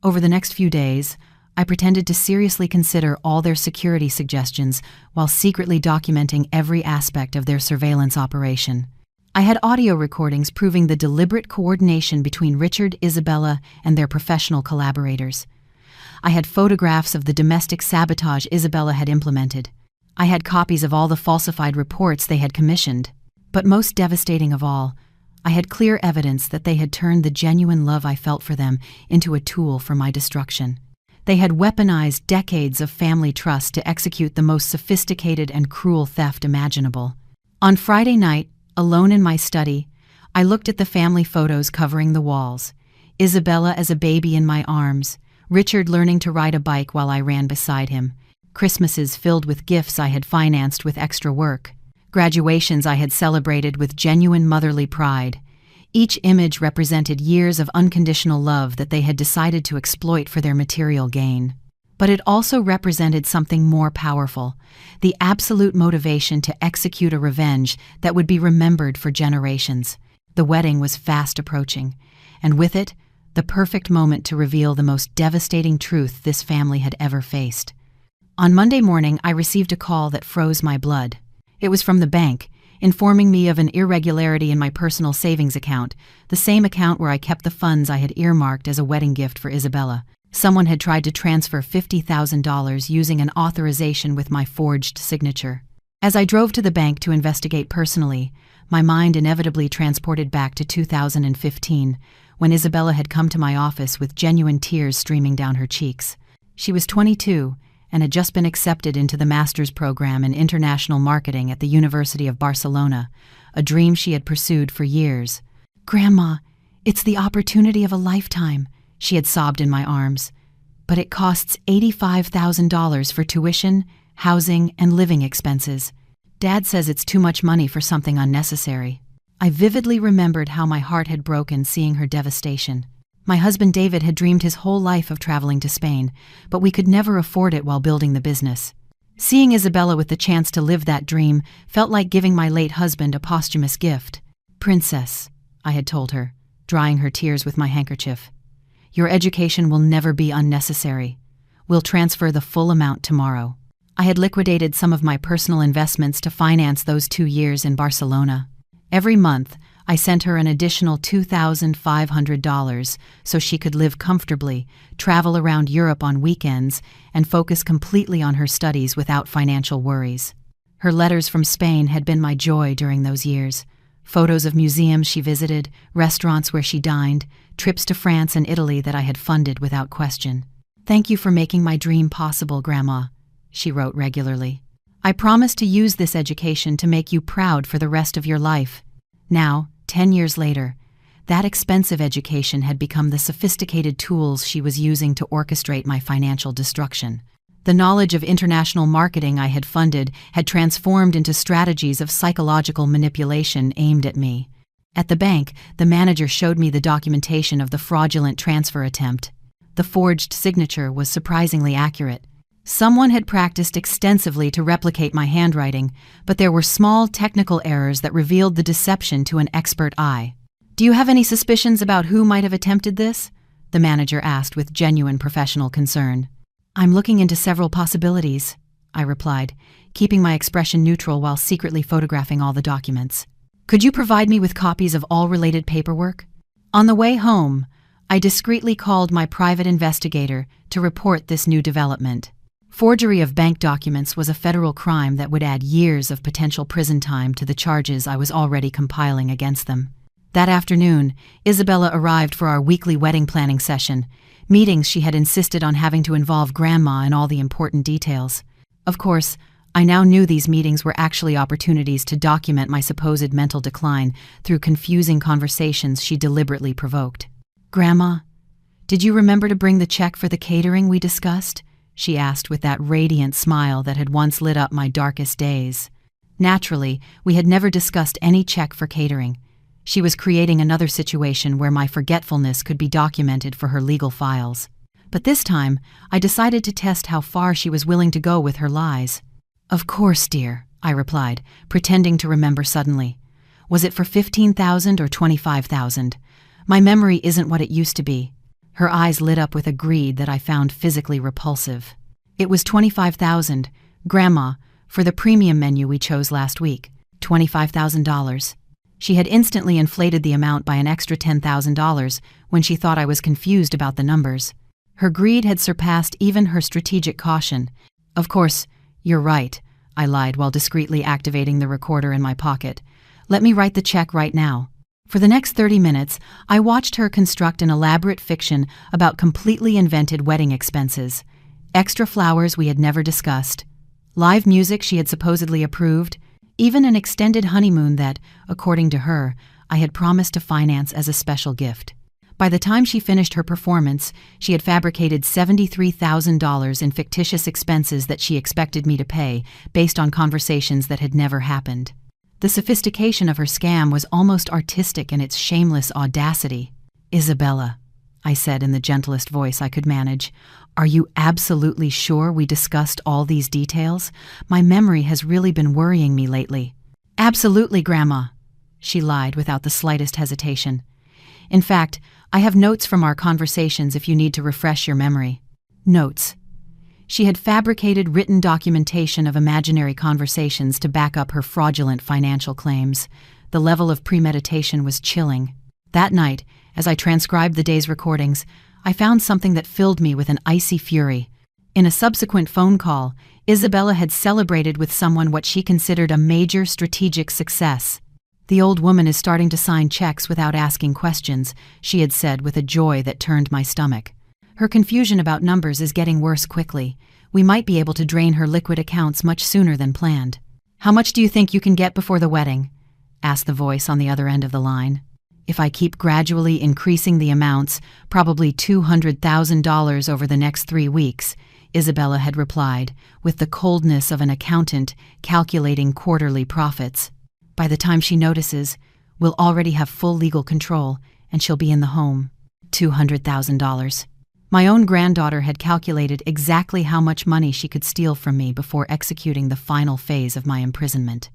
Over the next few days, I pretended to seriously consider all their security suggestions while secretly documenting every aspect of their surveillance operation. I had audio recordings proving the deliberate coordination between Richard, Isabella, and their professional collaborators. I had photographs of the domestic sabotage Isabella had implemented. I had copies of all the falsified reports they had commissioned. But most devastating of all, I had clear evidence that they had turned the genuine love I felt for them into a tool for my destruction. They had weaponized decades of family trust to execute the most sophisticated and cruel theft imaginable. On Friday night, alone in my study, I looked at the family photos covering the walls. Isabella as a baby in my arms, Richard learning to ride a bike while I ran beside him, Christmases filled with gifts I had financed with extra work, graduations I had celebrated with genuine motherly pride. Each image represented years of unconditional love that they had decided to exploit for their material gain. But it also represented something more powerful, the absolute motivation to execute a revenge that would be remembered for generations. The wedding was fast approaching, and with it, the perfect moment to reveal the most devastating truth this family had ever faced. On Monday morning, I received a call that froze my blood. It was from the bank, informing me of an irregularity in my personal savings account, the same account where I kept the funds I had earmarked as a wedding gift for Isabella. Someone had tried to transfer $50,000 using an authorization with my forged signature. As I drove to the bank to investigate personally, my mind inevitably transported back to 2015, when Isabella had come to my office with genuine tears streaming down her cheeks. She was 22 and had just been accepted into the master's program in international marketing at the University of Barcelona, a dream she had pursued for years. "Grandma, it's the opportunity of a lifetime," she had sobbed in my arms. "But it costs $85,000 for tuition, housing, and living expenses. Dad says it's too much money for something unnecessary." I vividly remembered how my heart had broken seeing her devastation. My husband David had dreamed his whole life of traveling to Spain, but we could never afford it while building the business. Seeing Isabella with the chance to live that dream felt like giving my late husband a posthumous gift. "Princess," I had told her, drying her tears with my handkerchief, "your education will never be unnecessary. We'll transfer the full amount tomorrow." I had liquidated some of my personal investments to finance those 2 years in Barcelona. Every month, I sent her an additional $2,500 so she could live comfortably, travel around Europe on weekends, and focus completely on her studies without financial worries. Her letters from Spain had been my joy during those years. Photos of museums she visited, restaurants where she dined, trips to France and Italy that I had funded without question. "Thank you for making my dream possible, Grandma," she wrote regularly. "I promise to use this education to make you proud for the rest of your life." Now, 10 years later, that expensive education had become the sophisticated tools she was using to orchestrate my financial destruction. The knowledge of international marketing I had funded had transformed into strategies of psychological manipulation aimed at me. At the bank, the manager showed me the documentation of the fraudulent transfer attempt. The forged signature was surprisingly accurate. Someone had practiced extensively to replicate my handwriting, but there were small technical errors that revealed the deception to an expert eye. "Do you have any suspicions about who might have attempted this?" the manager asked with genuine professional concern. "I'm looking into several possibilities," I replied, keeping my expression neutral while secretly photographing all the documents. "Could you provide me with copies of all related paperwork?" On the way home, I discreetly called my private investigator to report this new development. Forgery of bank documents was a federal crime that would add years of potential prison time to the charges I was already compiling against them. That afternoon, Isabella arrived for our weekly wedding planning session, meetings she had insisted on having to involve Grandma in all the important details. Of course, I now knew these meetings were actually opportunities to document my supposed mental decline through confusing conversations she deliberately provoked. "Grandma, did you remember to bring the check for the catering we discussed?" she asked with that radiant smile that had once lit up my darkest days. Naturally, we had never discussed any check for catering. She was creating another situation where my forgetfulness could be documented for her legal files. But this time, I decided to test how far she was willing to go with her lies. "Of course, dear," I replied, pretending to remember suddenly. "Was it for $15,000 or $25,000? My memory isn't what it used to be." Her eyes lit up with a greed that I found physically repulsive. "It was $25,000, Grandma, for the premium menu we chose last week. $25,000. She had instantly inflated the amount by an extra $10,000 when she thought I was confused about the numbers. Her greed had surpassed even her strategic caution. "Of course, you're right," I lied while discreetly activating the recorder in my pocket. "Let me write the check right now." For the next 30 minutes, I watched her construct an elaborate fiction about completely invented wedding expenses, extra flowers we had never discussed, live music she had supposedly approved, even an extended honeymoon that, according to her, I had promised to finance as a special gift. By the time she finished her performance, she had fabricated $73,000 in fictitious expenses that she expected me to pay based on conversations that had never happened. The sophistication of her scam was almost artistic in its shameless audacity. "Isabella," I said in the gentlest voice I could manage, "are you absolutely sure we discussed all these details? My memory has really been worrying me lately." "Absolutely, Grandma," she lied without the slightest hesitation. "In fact, I have notes from our conversations if you need to refresh your memory." Notes. She had fabricated written documentation of imaginary conversations to back up her fraudulent financial claims. The level of premeditation was chilling. That night, as I transcribed the day's recordings, I found something that filled me with an icy fury. In a subsequent phone call, Isabella had celebrated with someone what she considered a major strategic success. "The old woman is starting to sign checks without asking questions," she had said with a joy that turned my stomach. "Her confusion about numbers is getting worse quickly. We might be able to drain her liquid accounts much sooner than planned." "How much do you think you can get before the wedding?" asked the voice on the other end of the line. "If I keep gradually increasing the amounts, probably $200,000 over the next 3 weeks, Isabella had replied, with the coldness of an accountant calculating quarterly profits. "By the time she notices, We'll already have full legal control, and she'll be in the home. $200,000. My own granddaughter had calculated exactly how much money she could steal from me before executing the final phase of my imprisonment.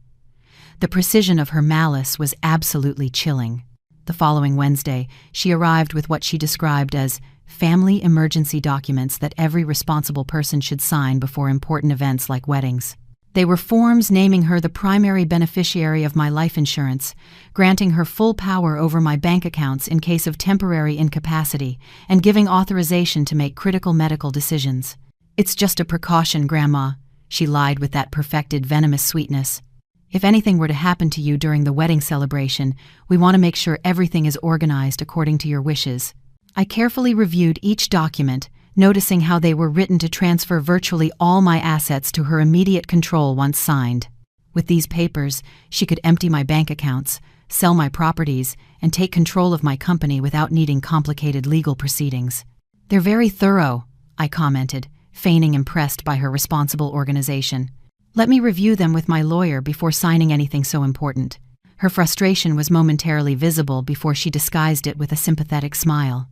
The precision of her malice was absolutely chilling. The following Wednesday, she arrived with what she described as family emergency documents that every responsible person should sign before important events like weddings. They were forms naming her the primary beneficiary of my life insurance, granting her full power over my bank accounts in case of temporary incapacity, and giving authorization to make critical medical decisions. "It's just a precaution, Grandma," she lied with that perfected venomous sweetness. "If anything were to happen to you during the wedding celebration, we want to make sure everything is organized according to your wishes." I carefully reviewed each document, noticing how they were written to transfer virtually all my assets to her immediate control once signed. With these papers, she could empty my bank accounts, sell my properties, and take control of my company without needing complicated legal proceedings. "They're very thorough," I commented, feigning impressed by her responsible organization. "Let me review them with my lawyer before signing anything so important." Her frustration was momentarily visible before she disguised it with a sympathetic smile.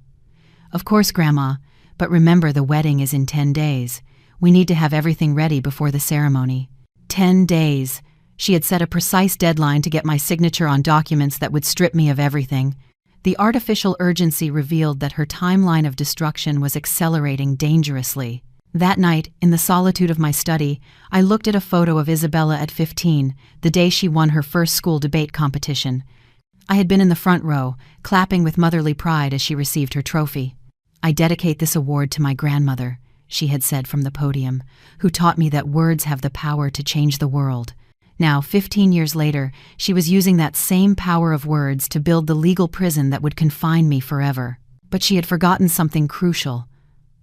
"Of course, Grandma, but remember the wedding is in 10 days. We need to have everything ready before the ceremony." 10 days. She had set a precise deadline to get my signature on documents that would strip me of everything. The artificial urgency revealed that her timeline of destruction was accelerating dangerously. That night, in the solitude of my study, I looked at a photo of Isabella at 15, the day she won her first school debate competition. I had been in the front row, clapping with motherly pride as she received her trophy. "I dedicate this award to my grandmother," she had said from the podium, "who taught me that words have the power to change the world." Now, 15 years later, she was using that same power of words to build the legal prison that would confine me forever. But she had forgotten something crucial.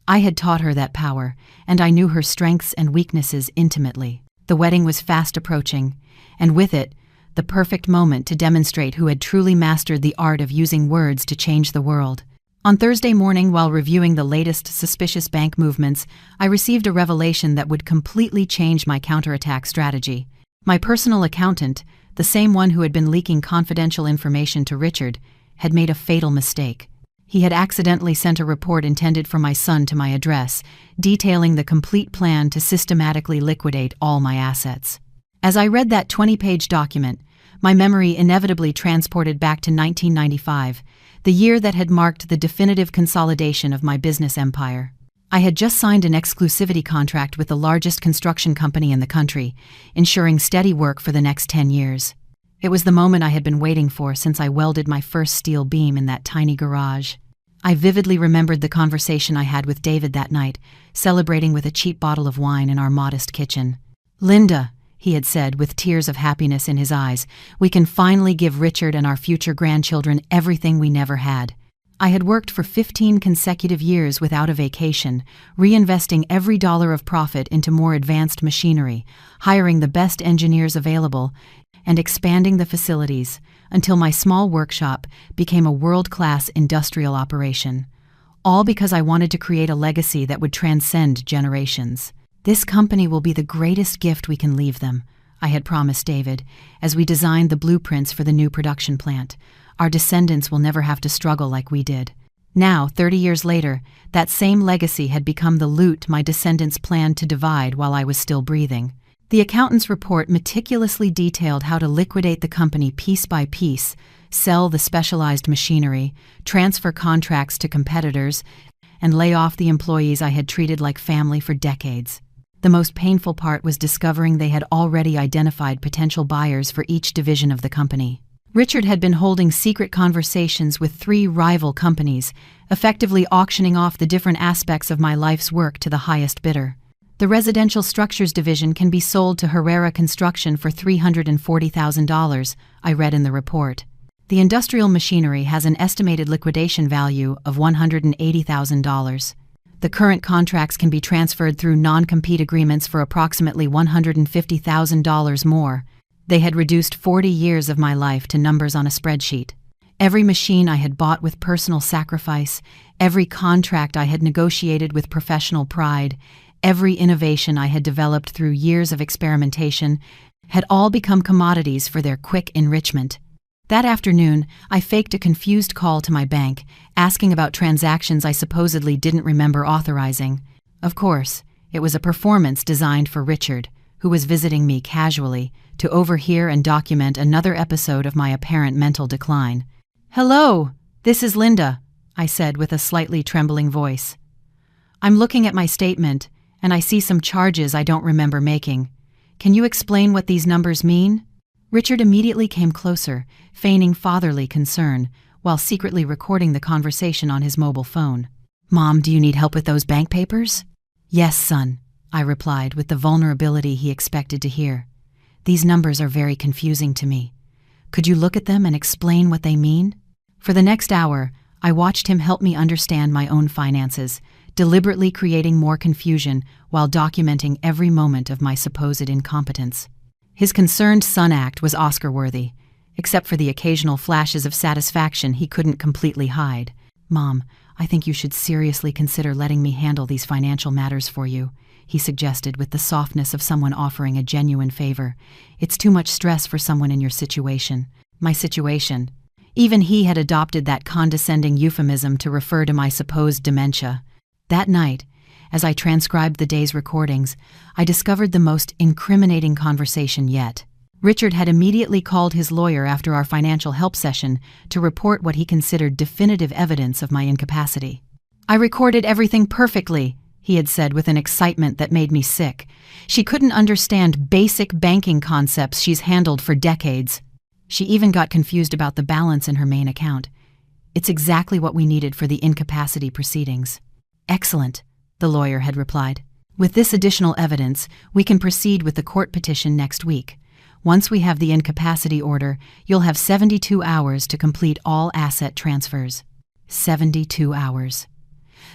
I had taught her that power, and I knew her strengths and weaknesses intimately. The wedding was fast approaching, and with it, the perfect moment to demonstrate who had truly mastered the art of using words to change the world. On Thursday morning, while reviewing the latest suspicious bank movements, I received a revelation that would completely change my counterattack strategy. My personal accountant, the same one who had been leaking confidential information to Richard, had made a fatal mistake. He had accidentally sent a report intended for my son to my address, detailing the complete plan to systematically liquidate all my assets. As I read that 20-page document, my memory inevitably transported back to 1995, the year that had marked the definitive consolidation of my business empire. I had just signed an exclusivity contract with the largest construction company in the country, ensuring steady work for the next 10 years. It was the moment I had been waiting for since I welded my first steel beam in that tiny garage. I vividly remembered the conversation I had with David that night, celebrating with a cheap bottle of wine in our modest kitchen. "Linda," he had said with tears of happiness in his eyes, "we can finally give Richard and our future grandchildren everything we never had." I had worked for 15 consecutive years without a vacation, reinvesting every dollar of profit into more advanced machinery, hiring the best engineers available, and expanding the facilities until my small workshop became a world-class industrial operation. All because I wanted to create a legacy that would transcend generations. "This company will be the greatest gift we can leave them," I had promised David, as we designed the blueprints for the new production plant. "Our descendants will never have to struggle like we did." Now, 30 years later, that same legacy had become the loot my descendants planned to divide while I was still breathing. The accountant's report meticulously detailed how to liquidate the company piece by piece, sell the specialized machinery, transfer contracts to competitors, and lay off the employees I had treated like family for decades. The most painful part was discovering they had already identified potential buyers for each division of the company. Richard had been holding secret conversations with 3 rival companies, effectively auctioning off the different aspects of my life's work to the highest bidder. The residential structures division can be sold to Herrera Construction for $340,000, I read in the report. The industrial machinery has an estimated liquidation value of $180,000. The current contracts can be transferred through non-compete agreements for approximately $150,000 more. They had reduced 40 years of my life to numbers on a spreadsheet. Every machine I had bought with personal sacrifice, every contract I had negotiated with professional pride, every innovation I had developed through years of experimentation, had all become commodities for their quick enrichment. That afternoon, I faked a confused call to my bank, asking about transactions I supposedly didn't remember authorizing. Of course, it was a performance designed for Richard, who was visiting me casually, to overhear and document another episode of my apparent mental decline. "Hello, this is Linda," I said with a slightly trembling voice. "I'm looking at my statement, and I see some charges I don't remember making. Can you explain what these numbers mean?" Richard immediately came closer, feigning fatherly concern, while secretly recording the conversation on his mobile phone. "Mom, do you need help with those bank papers?" "Yes, son," I replied with the vulnerability he expected to hear. "These numbers are very confusing to me. Could you look at them and explain what they mean?" For the next hour, I watched him help me understand my own finances, deliberately creating more confusion while documenting every moment of my supposed incompetence. His concerned son act was Oscar-worthy, except for the occasional flashes of satisfaction he couldn't completely hide. "Mom, I think you should seriously consider letting me handle these financial matters for you," he suggested with the softness of someone offering a genuine favor. "It's too much stress for someone in your situation." My situation. Even he had adopted that condescending euphemism to refer to my supposed dementia. That night, as I transcribed the day's recordings, I discovered the most incriminating conversation yet. Richard had immediately called his lawyer after our financial help session to report what he considered definitive evidence of my incapacity. "I recorded everything perfectly," he had said with an excitement that made me sick. "She couldn't understand basic banking concepts she's handled for decades. She even got confused about the balance in her main account. It's exactly what we needed for the incapacity proceedings." "Excellent," the lawyer had replied. "With this additional evidence, we can proceed with the court petition next week. Once we have the incapacity order, you'll have 72 hours to complete all asset transfers." 72 hours.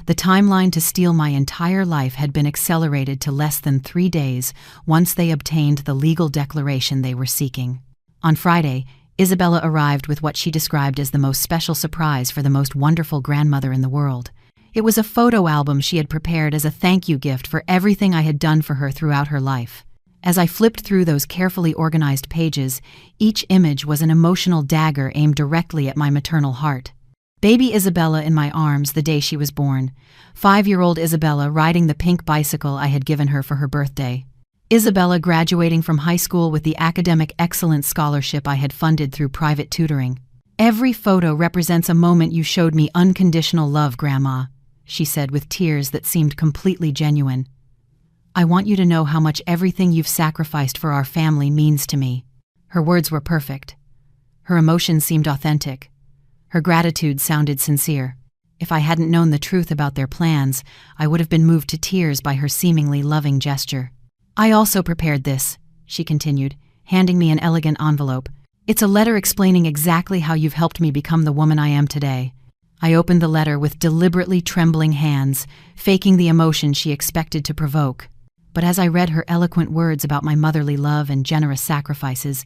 The timeline to steal my entire life had been accelerated to less than 3 days once they obtained the legal declaration they were seeking. On Friday, Isabella arrived with what she described as the most special surprise for the most wonderful grandmother in the world. It was a photo album she had prepared as a thank you gift for everything I had done for her throughout her life. As I flipped through those carefully organized pages, each image was an emotional dagger aimed directly at my maternal heart. Baby Isabella in my arms the day she was born. 5-year-old Isabella riding the pink bicycle I had given her for her birthday. Isabella graduating from high school with the academic excellence scholarship I had funded through private tutoring. "Every photo represents a moment you showed me unconditional love, Grandma," she said with tears that seemed completely genuine. "I want you to know how much everything you've sacrificed for our family means to me." Her words were perfect. Her emotions seemed authentic. Her gratitude sounded sincere. If I hadn't known the truth about their plans, I would have been moved to tears by her seemingly loving gesture. "I also prepared this," she continued, handing me an elegant envelope. "It's a letter explaining exactly how you've helped me become the woman I am today." I opened the letter with deliberately trembling hands, faking the emotion she expected to provoke. But as I read her eloquent words about my motherly love and generous sacrifices,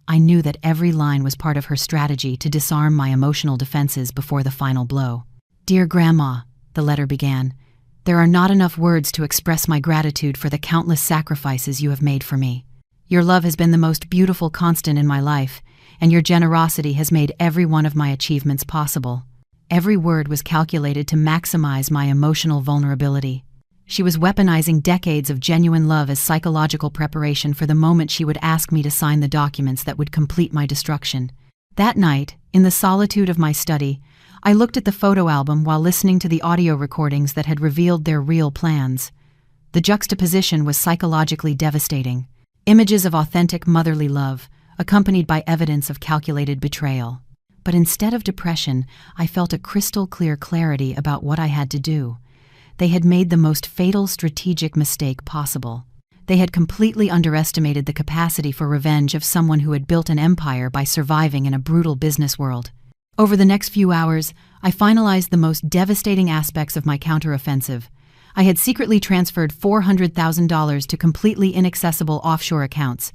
I knew that every line was part of her strategy to disarm my emotional defenses before the final blow. "Dear Grandma," the letter began, "there are not enough words to express my gratitude for the countless sacrifices you have made for me. Your love has been the most beautiful constant in my life, and your generosity has made every one of my achievements possible." Every word was calculated to maximize my emotional vulnerability. She was weaponizing decades of genuine love as psychological preparation for the moment she would ask me to sign the documents that would complete my destruction. That night, in the solitude of my study, I looked at the photo album while listening to the audio recordings that had revealed their real plans. The juxtaposition was psychologically devastating. Images of authentic motherly love, accompanied by evidence of calculated betrayal. But instead of depression, I felt a crystal-clear clarity about what I had to do. They had made the most fatal strategic mistake possible. They had completely underestimated the capacity for revenge of someone who had built an empire by surviving in a brutal business world. Over the next few hours, I finalized the most devastating aspects of my counteroffensive. I had secretly transferred $400,000 to completely inaccessible offshore accounts.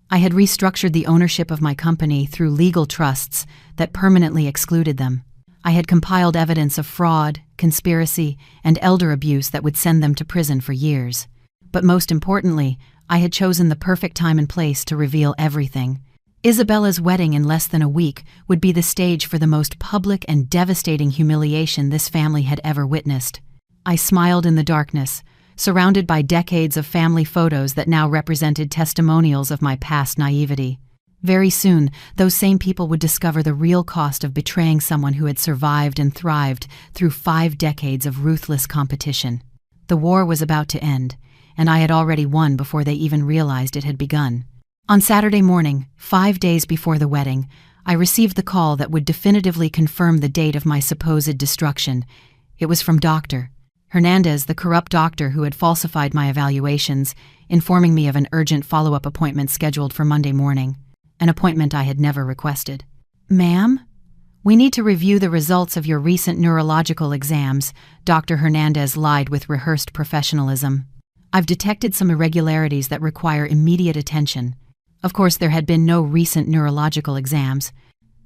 I had restructured the ownership of my company through legal trusts that permanently excluded them. I had compiled evidence of fraud, conspiracy, and elder abuse that would send them to prison for years. But most importantly, I had chosen the perfect time and place to reveal everything. Isabella's wedding in less than a week would be the stage for the most public and devastating humiliation this family had ever witnessed. I smiled in the darkness, surrounded by decades of family photos that now represented testimonials of my past naivety. Very soon, those same people would discover the real cost of betraying someone who had survived and thrived through 5 decades of ruthless competition. The war was about to end, and I had already won before they even realized it had begun. On Saturday morning, 5 days before the wedding, I received the call that would definitively confirm the date of my supposed destruction. It was from Dr. Hernandez, the corrupt doctor who had falsified my evaluations, informing me of an urgent follow-up appointment scheduled for Monday morning, an appointment I had never requested. "Ma'am? We need to review the results of your recent neurological exams," Dr. Hernandez lied with rehearsed professionalism. "I've detected some irregularities that require immediate attention." Of course, there had been no recent neurological exams.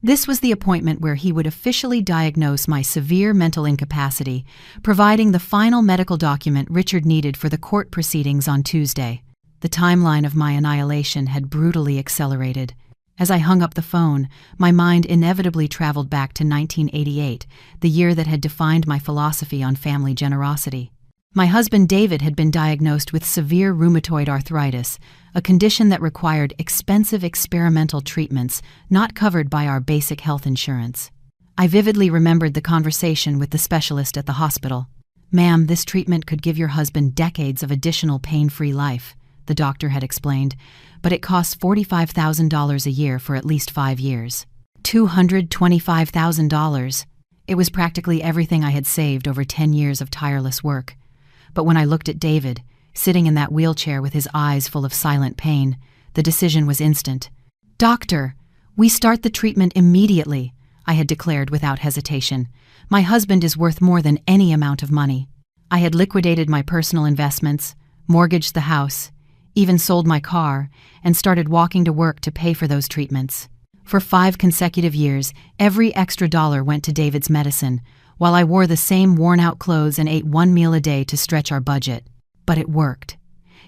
This was the appointment where he would officially diagnose my severe mental incapacity, providing the final medical document Richard needed for the court proceedings on Tuesday. The timeline of my annihilation had brutally accelerated. As I hung up the phone, my mind inevitably traveled back to 1988, the year that had defined my philosophy on family generosity. My husband David had been diagnosed with severe rheumatoid arthritis, a condition that required expensive experimental treatments not covered by our basic health insurance. I vividly remembered the conversation with the specialist at the hospital. "Ma'am, this treatment could give your husband decades of additional pain-free life," the doctor had explained, "but it costs $45,000 a year for at least 5 years. $225,000. It was practically everything I had saved over 10 years of tireless work. But when I looked at David, sitting in that wheelchair with his eyes full of silent pain, the decision was instant. "Doctor, we start the treatment immediately," I had declared without hesitation. "My husband is worth more than any amount of money." I had liquidated my personal investments, mortgaged the house, even sold my car, and started walking to work to pay for those treatments. For 5 consecutive years, every extra dollar went to David's medicine, while I wore the same worn-out clothes and ate 1 meal a day to stretch our budget. But it worked.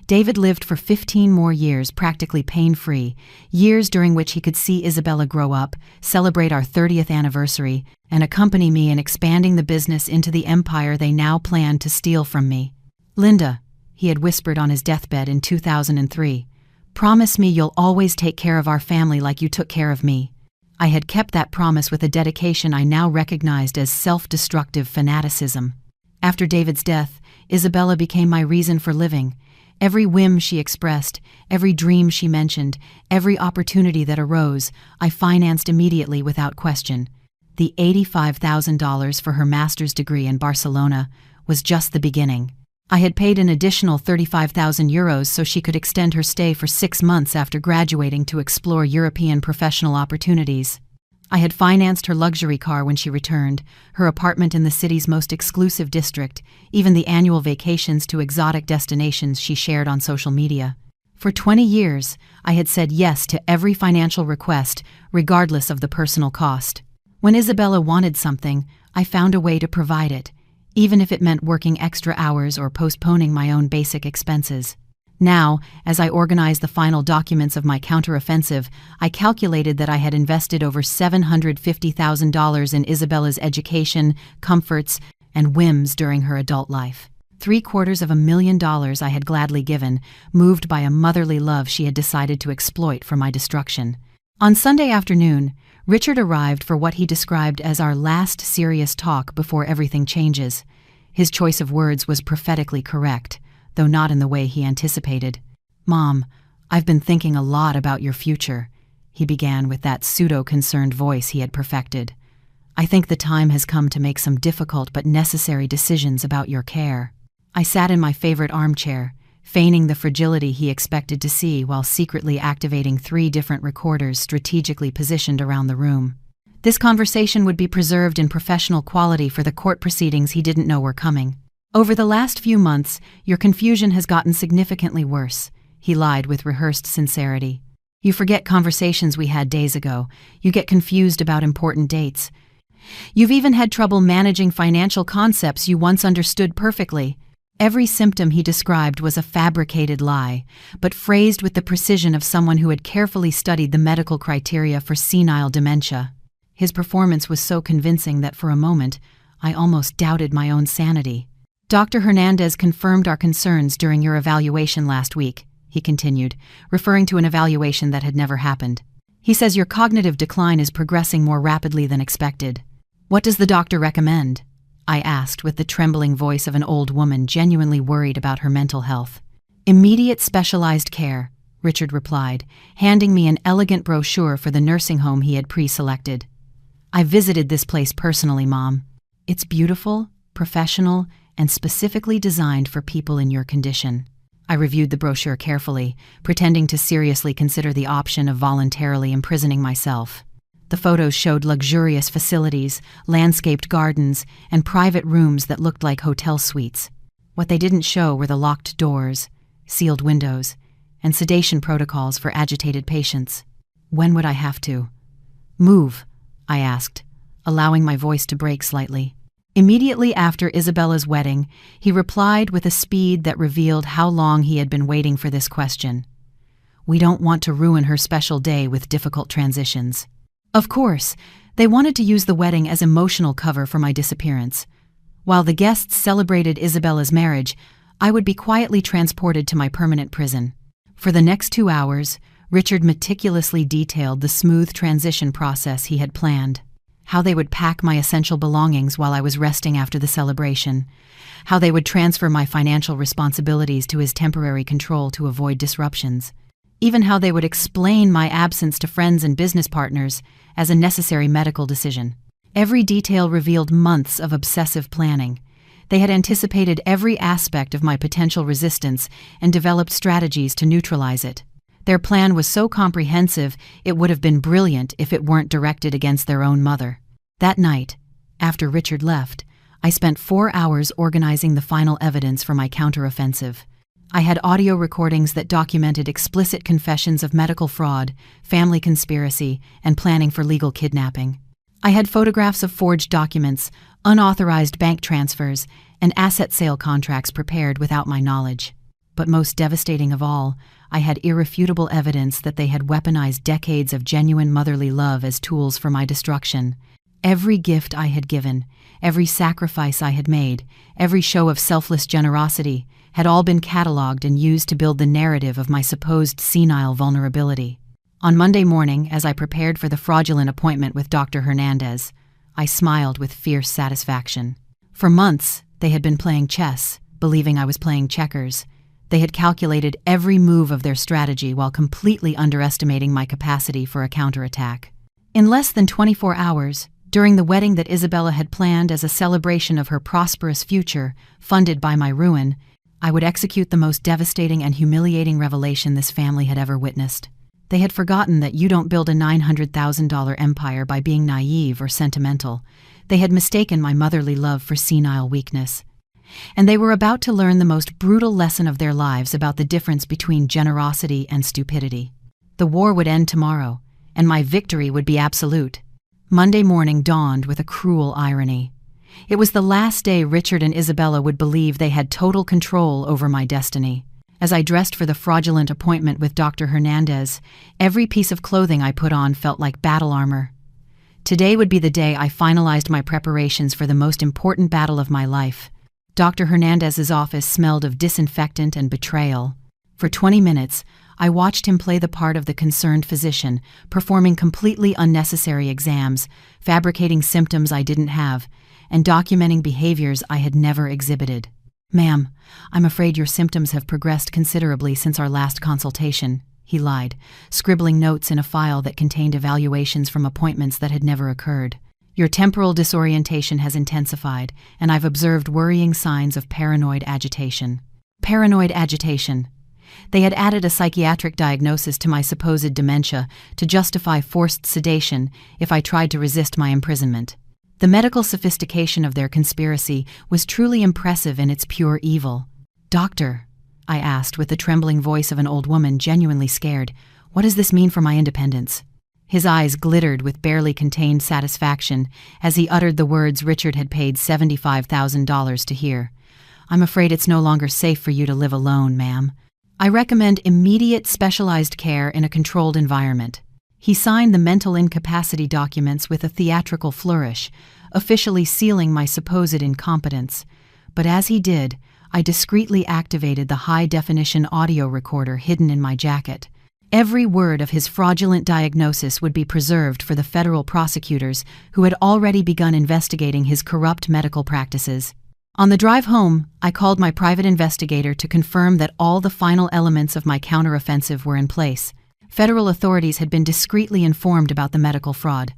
David lived for 15 more years practically pain-free, years during which he could see Isabella grow up, celebrate our 30th anniversary, and accompany me in expanding the business into the empire they now planned to steal from me. "Linda," he had whispered on his deathbed in 2003, "promise me you'll always take care of our family like you took care of me." I had kept that promise with a dedication I now recognized as self-destructive fanaticism. After David's death, Isabella became my reason for living. Every whim she expressed, every dream she mentioned, every opportunity that arose, I financed immediately without question. The $85,000 for her master's degree in Barcelona was just the beginning. I had paid an additional €35,000 so she could extend her stay for 6 months after graduating to explore European professional opportunities. I had financed her luxury car when she returned, her apartment in the city's most exclusive district, even the annual vacations to exotic destinations she shared on social media. For 20 years, I had said yes to every financial request, regardless of the personal cost. When Isabella wanted something, I found a way to provide it, even if it meant working extra hours or postponing my own basic expenses. Now, as I organized the final documents of my counteroffensive, I calculated that I had invested over $750,000 in Isabella's education, comforts, and whims during her adult life. $750,000 I had gladly given, moved by a motherly love she had decided to exploit for my destruction. On Sunday afternoon, Richard arrived for what he described as our last serious talk before everything changes. His choice of words was prophetically correct, though not in the way he anticipated. "Mom, I've been thinking a lot about your future," he began with that pseudo-concerned voice he had perfected. "I think the time has come to make some difficult but necessary decisions about your care." I sat in my favorite armchair, feigning the fragility he expected to see while secretly activating 3 different recorders strategically positioned around the room. This conversation would be preserved in professional quality for the court proceedings he didn't know were coming. "Over the last few months, your confusion has gotten significantly worse," he lied with rehearsed sincerity. "You forget conversations we had days ago. You get confused about important dates. You've even had trouble managing financial concepts you once understood perfectly. Every symptom he described was a fabricated lie, but phrased with the precision of someone who had carefully studied the medical criteria for senile dementia. His performance was so convincing that for a moment, I almost doubted my own sanity. Dr. Hernandez confirmed our concerns during your evaluation last week, he continued, referring to an evaluation that had never happened. He says your cognitive decline is progressing more rapidly than expected. What does the doctor recommend? I asked with the trembling voice of an old woman genuinely worried about her mental health. Immediate specialized care, Richard replied, handing me an elegant brochure for the nursing home he had pre-selected. I visited this place personally, Mom. It's beautiful, professional, and specifically designed for people in your condition. I reviewed the brochure carefully, pretending to seriously consider the option of voluntarily imprisoning myself. The photos showed luxurious facilities, landscaped gardens, and private rooms that looked like hotel suites. What they didn't show were the locked doors, sealed windows, and sedation protocols for agitated patients. When would I have to move? I asked, allowing my voice to break slightly. Immediately after Isabella's wedding, he replied with a speed that revealed how long he had been waiting for this question. We don't want to ruin her special day with difficult transitions. Of course, they wanted to use the wedding as emotional cover for my disappearance. While the guests celebrated Isabella's marriage, I would be quietly transported to my permanent prison. For the next 2 hours, Richard meticulously detailed the smooth transition process he had planned. How they would pack my essential belongings while I was resting after the celebration. How they would transfer my financial responsibilities to his temporary control to avoid disruptions. Even how they would explain my absence to friends and business partners as a necessary medical decision. Every detail revealed months of obsessive planning. They had anticipated every aspect of my potential resistance and developed strategies to neutralize it. Their plan was so comprehensive, it would have been brilliant if it weren't directed against their own mother. That night, after Richard left, I spent 4 hours organizing the final evidence for my counteroffensive. I had audio recordings that documented explicit confessions of medical fraud, family conspiracy, and planning for legal kidnapping. I had photographs of forged documents, unauthorized bank transfers, and asset sale contracts prepared without my knowledge. But most devastating of all, I had irrefutable evidence that they had weaponized decades of genuine motherly love as tools for my destruction. Every gift I had given, every sacrifice I had made, every show of selfless generosity, had all been cataloged and used to build the narrative of my supposed senile vulnerability. On Monday morning, as I prepared for the fraudulent appointment with Dr. Hernandez, I smiled with fierce satisfaction. For months, they had been playing chess, believing I was playing checkers. They had calculated every move of their strategy while completely underestimating my capacity for a counterattack. In less than 24 hours, during the wedding that Isabella had planned as a celebration of her prosperous future, funded by my ruin, I would execute the most devastating and humiliating revelation this family had ever witnessed. They had forgotten that you don't build a $900,000 empire by being naive or sentimental. They had mistaken my motherly love for senile weakness. And they were about to learn the most brutal lesson of their lives about the difference between generosity and stupidity. The war would end tomorrow, and my victory would be absolute. Monday morning dawned with a cruel irony. It was the last day Richard and Isabella would believe they had total control over my destiny. As I dressed for the fraudulent appointment with Dr. Hernandez, every piece of clothing I put on felt like battle armor. Today would be the day I finalized my preparations for the most important battle of my life. Dr. Hernandez's office smelled of disinfectant and betrayal. For 20 minutes, I watched him play the part of the concerned physician, performing completely unnecessary exams, fabricating symptoms I didn't have, and documenting behaviors I had never exhibited. "Ma'am, I'm afraid your symptoms have progressed considerably since our last consultation," he lied, scribbling notes in a file that contained evaluations from appointments that had never occurred. "Your temporal disorientation has intensified, and I've observed worrying signs of paranoid agitation." Paranoid agitation. They had added a psychiatric diagnosis to my supposed dementia to justify forced sedation if I tried to resist my imprisonment. The medical sophistication of their conspiracy was truly impressive in its pure evil. "Doctor," I asked with the trembling voice of an old woman genuinely scared, "what does this mean for my independence?" His eyes glittered with barely contained satisfaction as he uttered the words Richard had paid $75,000 to hear. I'm afraid it's no longer safe for you to live alone, ma'am. I recommend immediate specialized care in a controlled environment." He signed the mental incapacity documents with a theatrical flourish, officially sealing my supposed incompetence. But as he did, I discreetly activated the high-definition audio recorder hidden in my jacket. Every word of his fraudulent diagnosis would be preserved for the federal prosecutors who had already begun investigating his corrupt medical practices. On the drive home, I called my private investigator to confirm that all the final elements of my counteroffensive were in place. Federal authorities had been discreetly informed about the medical fraud.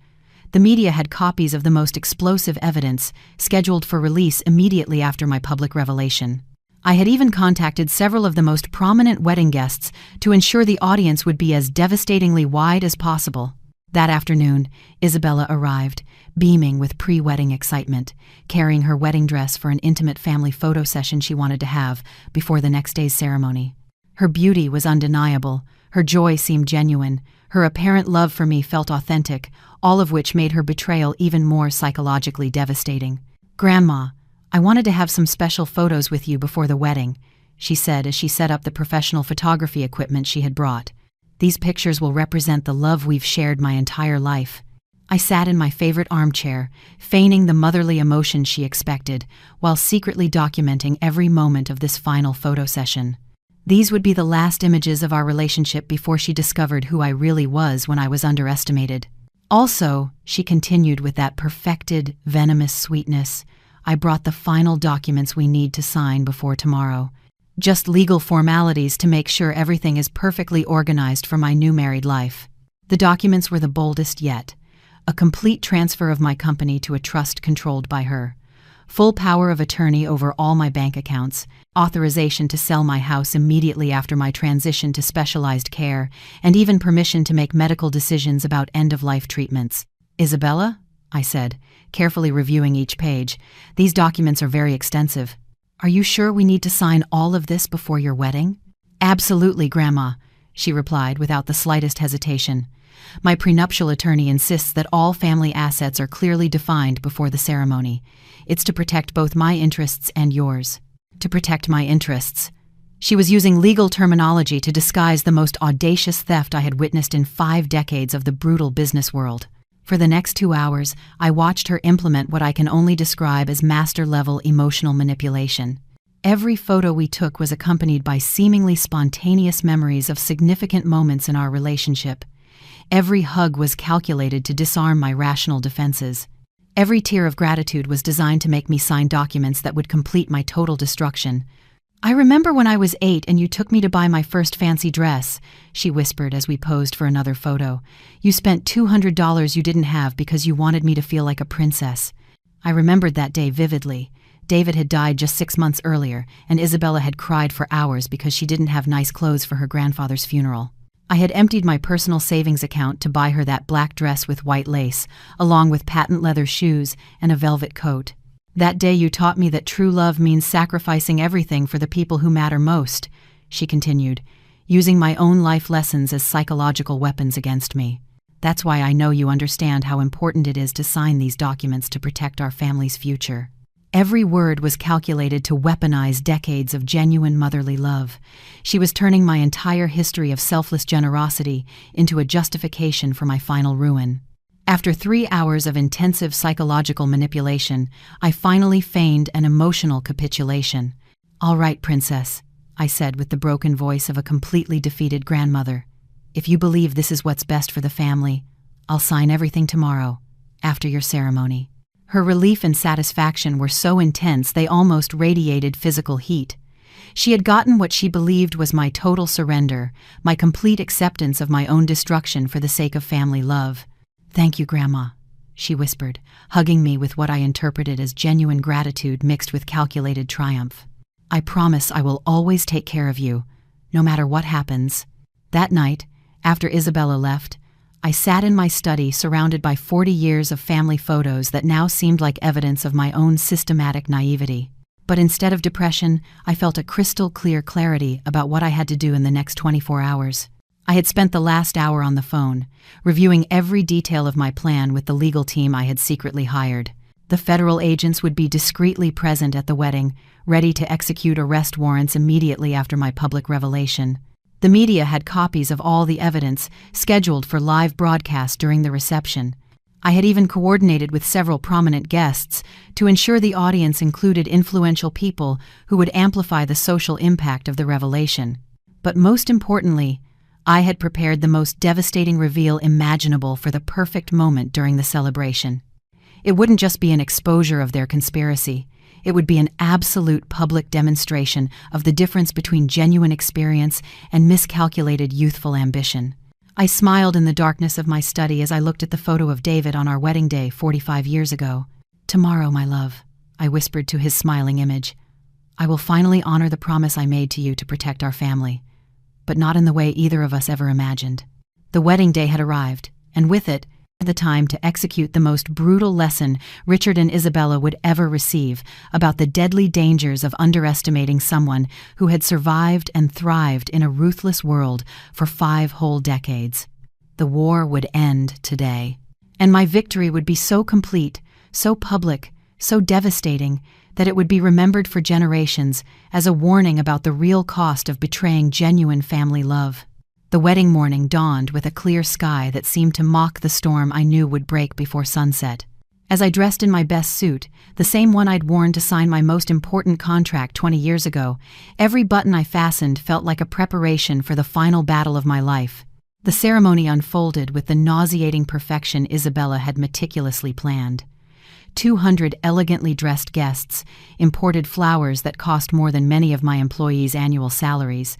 The media had copies of the most explosive evidence, scheduled for release immediately after my public revelation. I had even contacted several of the most prominent wedding guests to ensure the audience would be as devastatingly wide as possible. That afternoon, Isabella arrived, beaming with pre-wedding excitement, carrying her wedding dress for an intimate family photo session she wanted to have before the next day's ceremony. Her beauty was undeniable, her joy seemed genuine, her apparent love for me felt authentic, all of which made her betrayal even more psychologically devastating. "Grandma, I wanted to have some special photos with you before the wedding," she said as she set up the professional photography equipment she had brought. "These pictures will represent the love we've shared my entire life." I sat in my favorite armchair, feigning the motherly emotion she expected, while secretly documenting every moment of this final photo session. These would be the last images of our relationship before she discovered who I really was when I was underestimated. "Also," she continued with that perfected, venomous sweetness, "I brought the final documents we need to sign before tomorrow. Just legal formalities to make sure everything is perfectly organized for my new married life." The documents were the boldest yet. A complete transfer of my company to a trust controlled by her. Full power of attorney over all my bank accounts, authorization to sell my house immediately after my transition to specialized care, and even permission to make medical decisions about end-of-life treatments. "Isabella?" I said, carefully reviewing each page. "These documents are very extensive. Are you sure we need to sign all of this before your wedding?" "Absolutely, Grandma," she replied without the slightest hesitation. "My prenuptial attorney insists that all family assets are clearly defined before the ceremony. It's to protect both my interests and yours." To protect my interests. She was using legal terminology to disguise the most audacious theft I had witnessed in 5 decades of the brutal business world. For the next 2 hours, I watched her implement what I can only describe as master-level emotional manipulation. Every photo we took was accompanied by seemingly spontaneous memories of significant moments in our relationship. Every hug was calculated to disarm my rational defenses. Every tear of gratitude was designed to make me sign documents that would complete my total destruction. "I remember when I was 8 and you took me to buy my first fancy dress," she whispered as we posed for another photo. "You spent $200 you didn't have because you wanted me to feel like a princess." I remembered that day vividly. David had died just 6 months earlier, and Isabella had cried for hours because she didn't have nice clothes for her grandfather's funeral. I had emptied my personal savings account to buy her that black dress with white lace, along with patent leather shoes and a velvet coat. "That day you taught me that true love means sacrificing everything for the people who matter most," she continued, using my own life lessons as psychological weapons against me. "That's why I know you understand how important it is to sign these documents to protect our family's future." Every word was calculated to weaponize decades of genuine motherly love. She was turning my entire history of selfless generosity into a justification for my final ruin. After 3 hours of intensive psychological manipulation, I finally feigned an emotional capitulation. "All right, princess," I said with the broken voice of a completely defeated grandmother. "If you believe this is what's best for the family, I'll sign everything tomorrow, after your ceremony." Her relief and satisfaction were so intense they almost radiated physical heat. She had gotten what she believed was my total surrender, my complete acceptance of my own destruction for the sake of family love. "Thank you, Grandma," she whispered, hugging me with what I interpreted as genuine gratitude mixed with calculated triumph. "I promise I will always take care of you, no matter what happens." That night, after Isabella left, I sat in my study surrounded by 40 years of family photos that now seemed like evidence of my own systematic naivety. But instead of depression, I felt a crystal-clear clarity about what I had to do in the next 24 hours. I had spent the last hour on the phone, reviewing every detail of my plan with the legal team I had secretly hired. The federal agents would be discreetly present at the wedding, ready to execute arrest warrants immediately after my public revelation. The media had copies of all the evidence scheduled for live broadcast during the reception. I had even coordinated with several prominent guests to ensure the audience included influential people who would amplify the social impact of the revelation. But most importantly, I had prepared the most devastating reveal imaginable for the perfect moment during the celebration. It wouldn't just be an exposure of their conspiracy. It would be an absolute public demonstration of the difference between genuine experience and miscalculated youthful ambition. I smiled in the darkness of my study as I looked at the photo of David on our wedding day 45 years ago. "Tomorrow, my love," I whispered to his smiling image, "I will finally honor the promise I made to you to protect our family, but not in the way either of us ever imagined." The wedding day had arrived, and with it, the time to execute the most brutal lesson Richard and Isabella would ever receive about the deadly dangers of underestimating someone who had survived and thrived in a ruthless world for 5 whole decades. The war would end today, and my victory would be so complete, so public, so devastating, that it would be remembered for generations as a warning about the real cost of betraying genuine family love. The wedding morning dawned with a clear sky that seemed to mock the storm I knew would break before sunset. As I dressed in my best suit, the same one I'd worn to sign my most important contract 20 years ago, every button I fastened felt like a preparation for the final battle of my life. The ceremony unfolded with the nauseating perfection Isabella had meticulously planned. 200 elegantly dressed guests, imported flowers that cost more than many of my employees' annual salaries,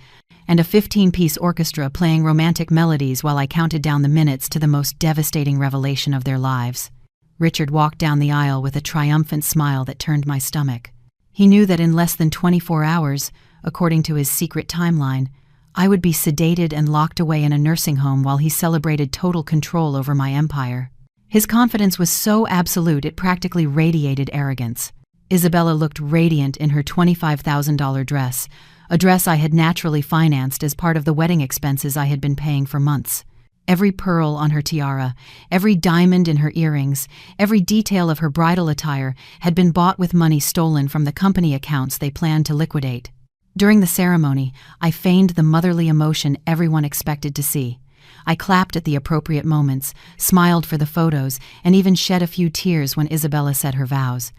and a 15-piece orchestra playing romantic melodies while I counted down the minutes to the most devastating revelation of their lives. Richard walked down the aisle with a triumphant smile that turned my stomach. He knew that in less than 24 hours, according to his secret timeline, I would be sedated and locked away in a nursing home while he celebrated total control over my empire. His confidence was so absolute it practically radiated arrogance. Isabella looked radiant in her $25,000 dress, a dress I had naturally financed as part of the wedding expenses I had been paying for months. Every pearl on her tiara, every diamond in her earrings, every detail of her bridal attire had been bought with money stolen from the company accounts they planned to liquidate. During the ceremony, I feigned the motherly emotion everyone expected to see. I clapped at the appropriate moments, smiled for the photos, and even shed a few tears when Isabella said her vows.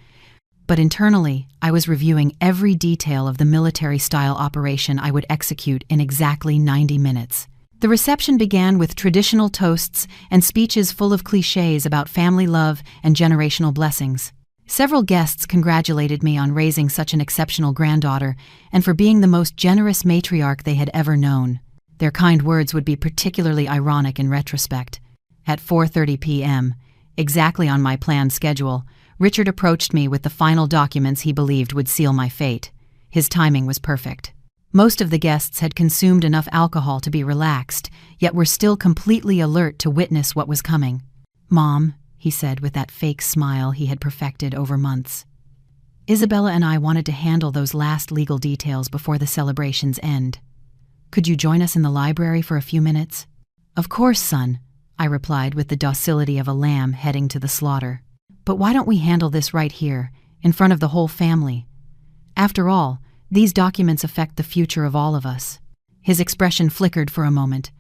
But internally, I was reviewing every detail of the military-style operation I would execute in exactly 90 minutes. The reception began with traditional toasts and speeches full of clichés about family love and generational blessings. Several guests congratulated me on raising such an exceptional granddaughter and for being the most generous matriarch they had ever known. Their kind words would be particularly ironic in retrospect. At 4:30 p.m., exactly on my planned schedule, Richard approached me with the final documents he believed would seal my fate. His timing was perfect. Most of the guests had consumed enough alcohol to be relaxed, yet were still completely alert to witness what was coming. "Mom," he said with that fake smile he had perfected over months, "Isabella and I wanted to handle those last legal details before the celebration's end. Could you join us in the library for a few minutes?" "Of course, son," I replied with the docility of a lamb heading to the slaughter. "But why don't we handle this right here, in front of the whole family? After all, these documents affect the future of all of us." His expression flickered for a moment,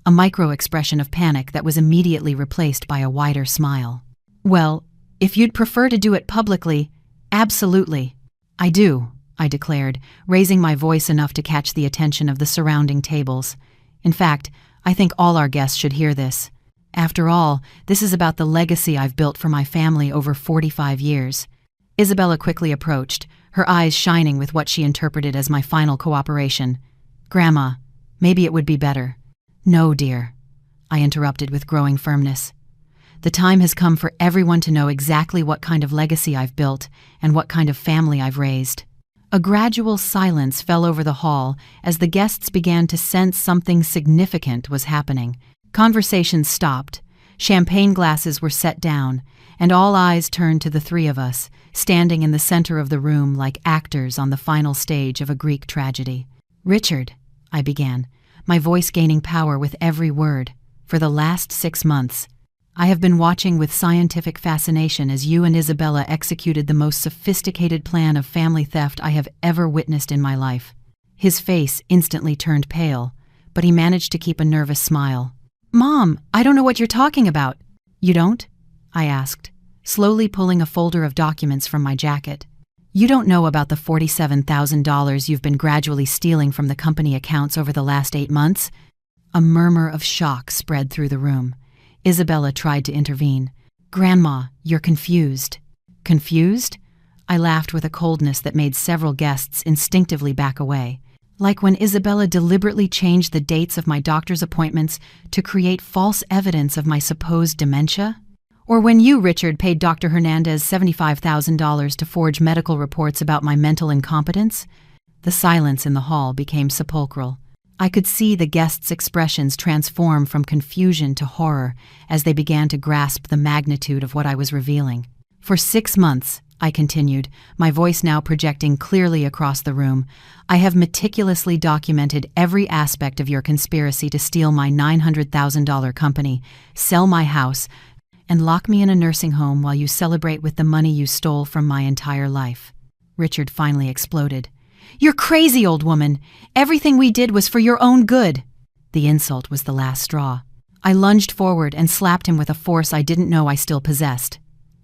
a micro-expression of panic that was immediately replaced by a wider smile. "Well, if you'd prefer to do it publicly, absolutely." "I do," I declared, raising my voice enough to catch the attention of the surrounding tables. "In fact, I think all our guests should hear this. After all, this is about the legacy I've built for my family over 45 years. Isabella quickly approached, her eyes shining with what she interpreted as my final cooperation. "Grandma, maybe it would be better." "No, dear," I interrupted with growing firmness. "The time has come for everyone to know exactly what kind of legacy I've built and what kind of family I've raised." A gradual silence fell over the hall as the guests began to sense something significant was happening. Conversations stopped, champagne glasses were set down, and all eyes turned to the three of us, standing in the center of the room like actors on the final stage of a Greek tragedy. "Richard," I began, my voice gaining power with every word, "for the last 6 months, I have been watching with scientific fascination as you and Isabella executed the most sophisticated plan of family theft I have ever witnessed in my life." His face instantly turned pale, but he managed to keep a nervous smile. "Mom, I don't know what you're talking about." "You don't?" I asked, slowly pulling a folder of documents from my jacket. "You don't know about the $47,000 you've been gradually stealing from the company accounts over the last 8 months?" A murmur of shock spread through the room. Isabella tried to intervene. "Grandma, you're confused." "Confused?" I laughed with a coldness that made several guests instinctively back away. Like when Isabella deliberately changed the dates of my doctor's appointments to create false evidence of my supposed dementia? Or when you, Richard, paid Dr. Hernandez $75,000 to forge medical reports about my mental incompetence? The silence in the hall became sepulchral. I could see the guests' expressions transform from confusion to horror as they began to grasp the magnitude of what I was revealing. "For 6 months, I continued, my voice now projecting clearly across the room, I have meticulously documented every aspect of your conspiracy to steal my $900,000 company, sell my house, and lock me in a nursing home while you celebrate with the money you stole from my entire life." Richard finally exploded. "You're crazy, old woman! Everything we did was for your own good!" The insult was the last straw. I lunged forward and slapped him with a force I didn't know I still possessed.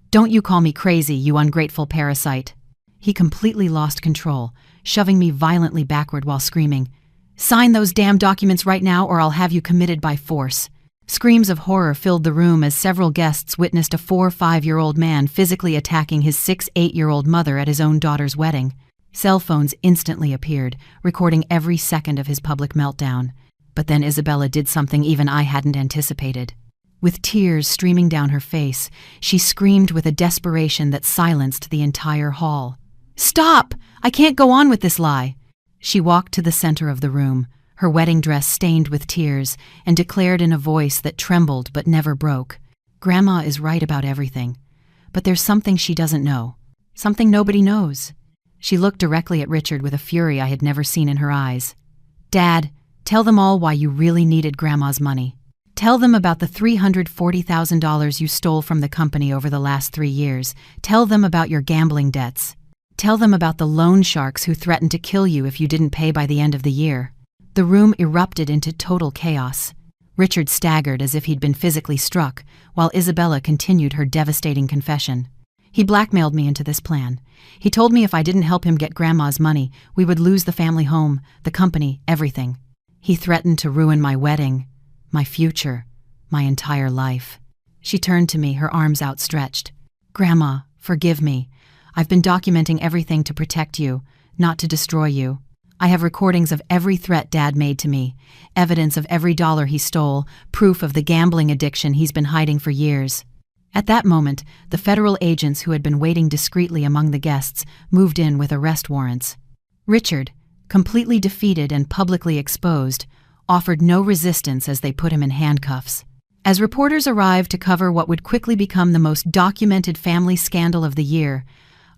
"Don't you call me crazy, you ungrateful parasite." He completely lost control, shoving me violently backward while screaming, "Sign those damn documents right now or I'll have you committed by force." Screams of horror filled the room as several guests witnessed a 4- or 5-year-old man physically attacking his 6- or 8-year-old mother at his own daughter's wedding. Cell phones instantly appeared, recording every second of his public meltdown. But then Isabella did something even I hadn't anticipated. With tears streaming down her face, she screamed with a desperation that silenced the entire hall. "Stop! I can't go on with this lie!" She walked to the center of the room, her wedding dress stained with tears, and declared in a voice that trembled but never broke, "Grandma is right about everything. But there's something she doesn't know. Something nobody knows." She looked directly at Richard with a fury I had never seen in her eyes. "Dad, tell them all why you really needed Grandma's money. Tell them about the $340,000 you stole from the company over the last 3 years. Tell them about your gambling debts. Tell them about the loan sharks who threatened to kill you if you didn't pay by the end of the year." The room erupted into total chaos. Richard staggered as if he'd been physically struck, while Isabella continued her devastating confession. "He blackmailed me into this plan. He told me if I didn't help him get Grandma's money, we would lose the family home, the company, everything. He threatened to ruin my wedding, my future, my entire life." She turned to me, her arms outstretched. "Grandma, forgive me. I've been documenting everything to protect you, not to destroy you. I have recordings of every threat Dad made to me, evidence of every dollar he stole, proof of the gambling addiction he's been hiding for years." At that moment, the federal agents who had been waiting discreetly among the guests moved in with arrest warrants. Richard, completely defeated and publicly exposed, offered no resistance as they put him in handcuffs. As reporters arrived to cover what would quickly become the most documented family scandal of the year,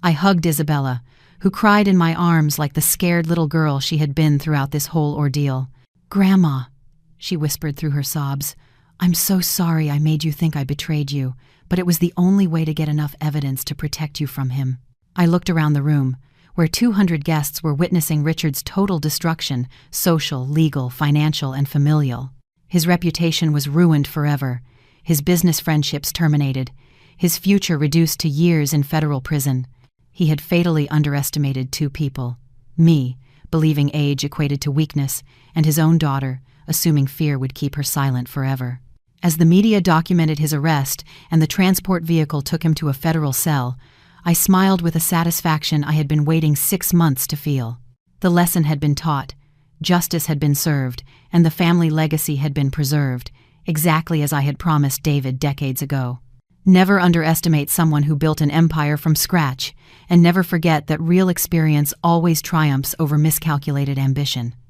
I hugged Isabella, who cried in my arms like the scared little girl she had been throughout this whole ordeal. "Grandma," she whispered through her sobs, "I'm so sorry I made you think I betrayed you, but it was the only way to get enough evidence to protect you from him." I looked around the room, where 200 guests were witnessing Richard's total destruction, social, legal, financial, and familial. His reputation was ruined forever, his business friendships terminated, his future reduced to years in federal prison. He had fatally underestimated 2 people: me, believing age equated to weakness, and his own daughter, assuming fear would keep her silent forever. As the media documented his arrest and the transport vehicle took him to a federal cell, I smiled with a satisfaction I had been waiting 6 months to feel. The lesson had been taught, justice had been served, and the family legacy had been preserved, exactly as I had promised David decades ago. Never underestimate someone who built an empire from scratch, and never forget that real experience always triumphs over miscalculated ambition.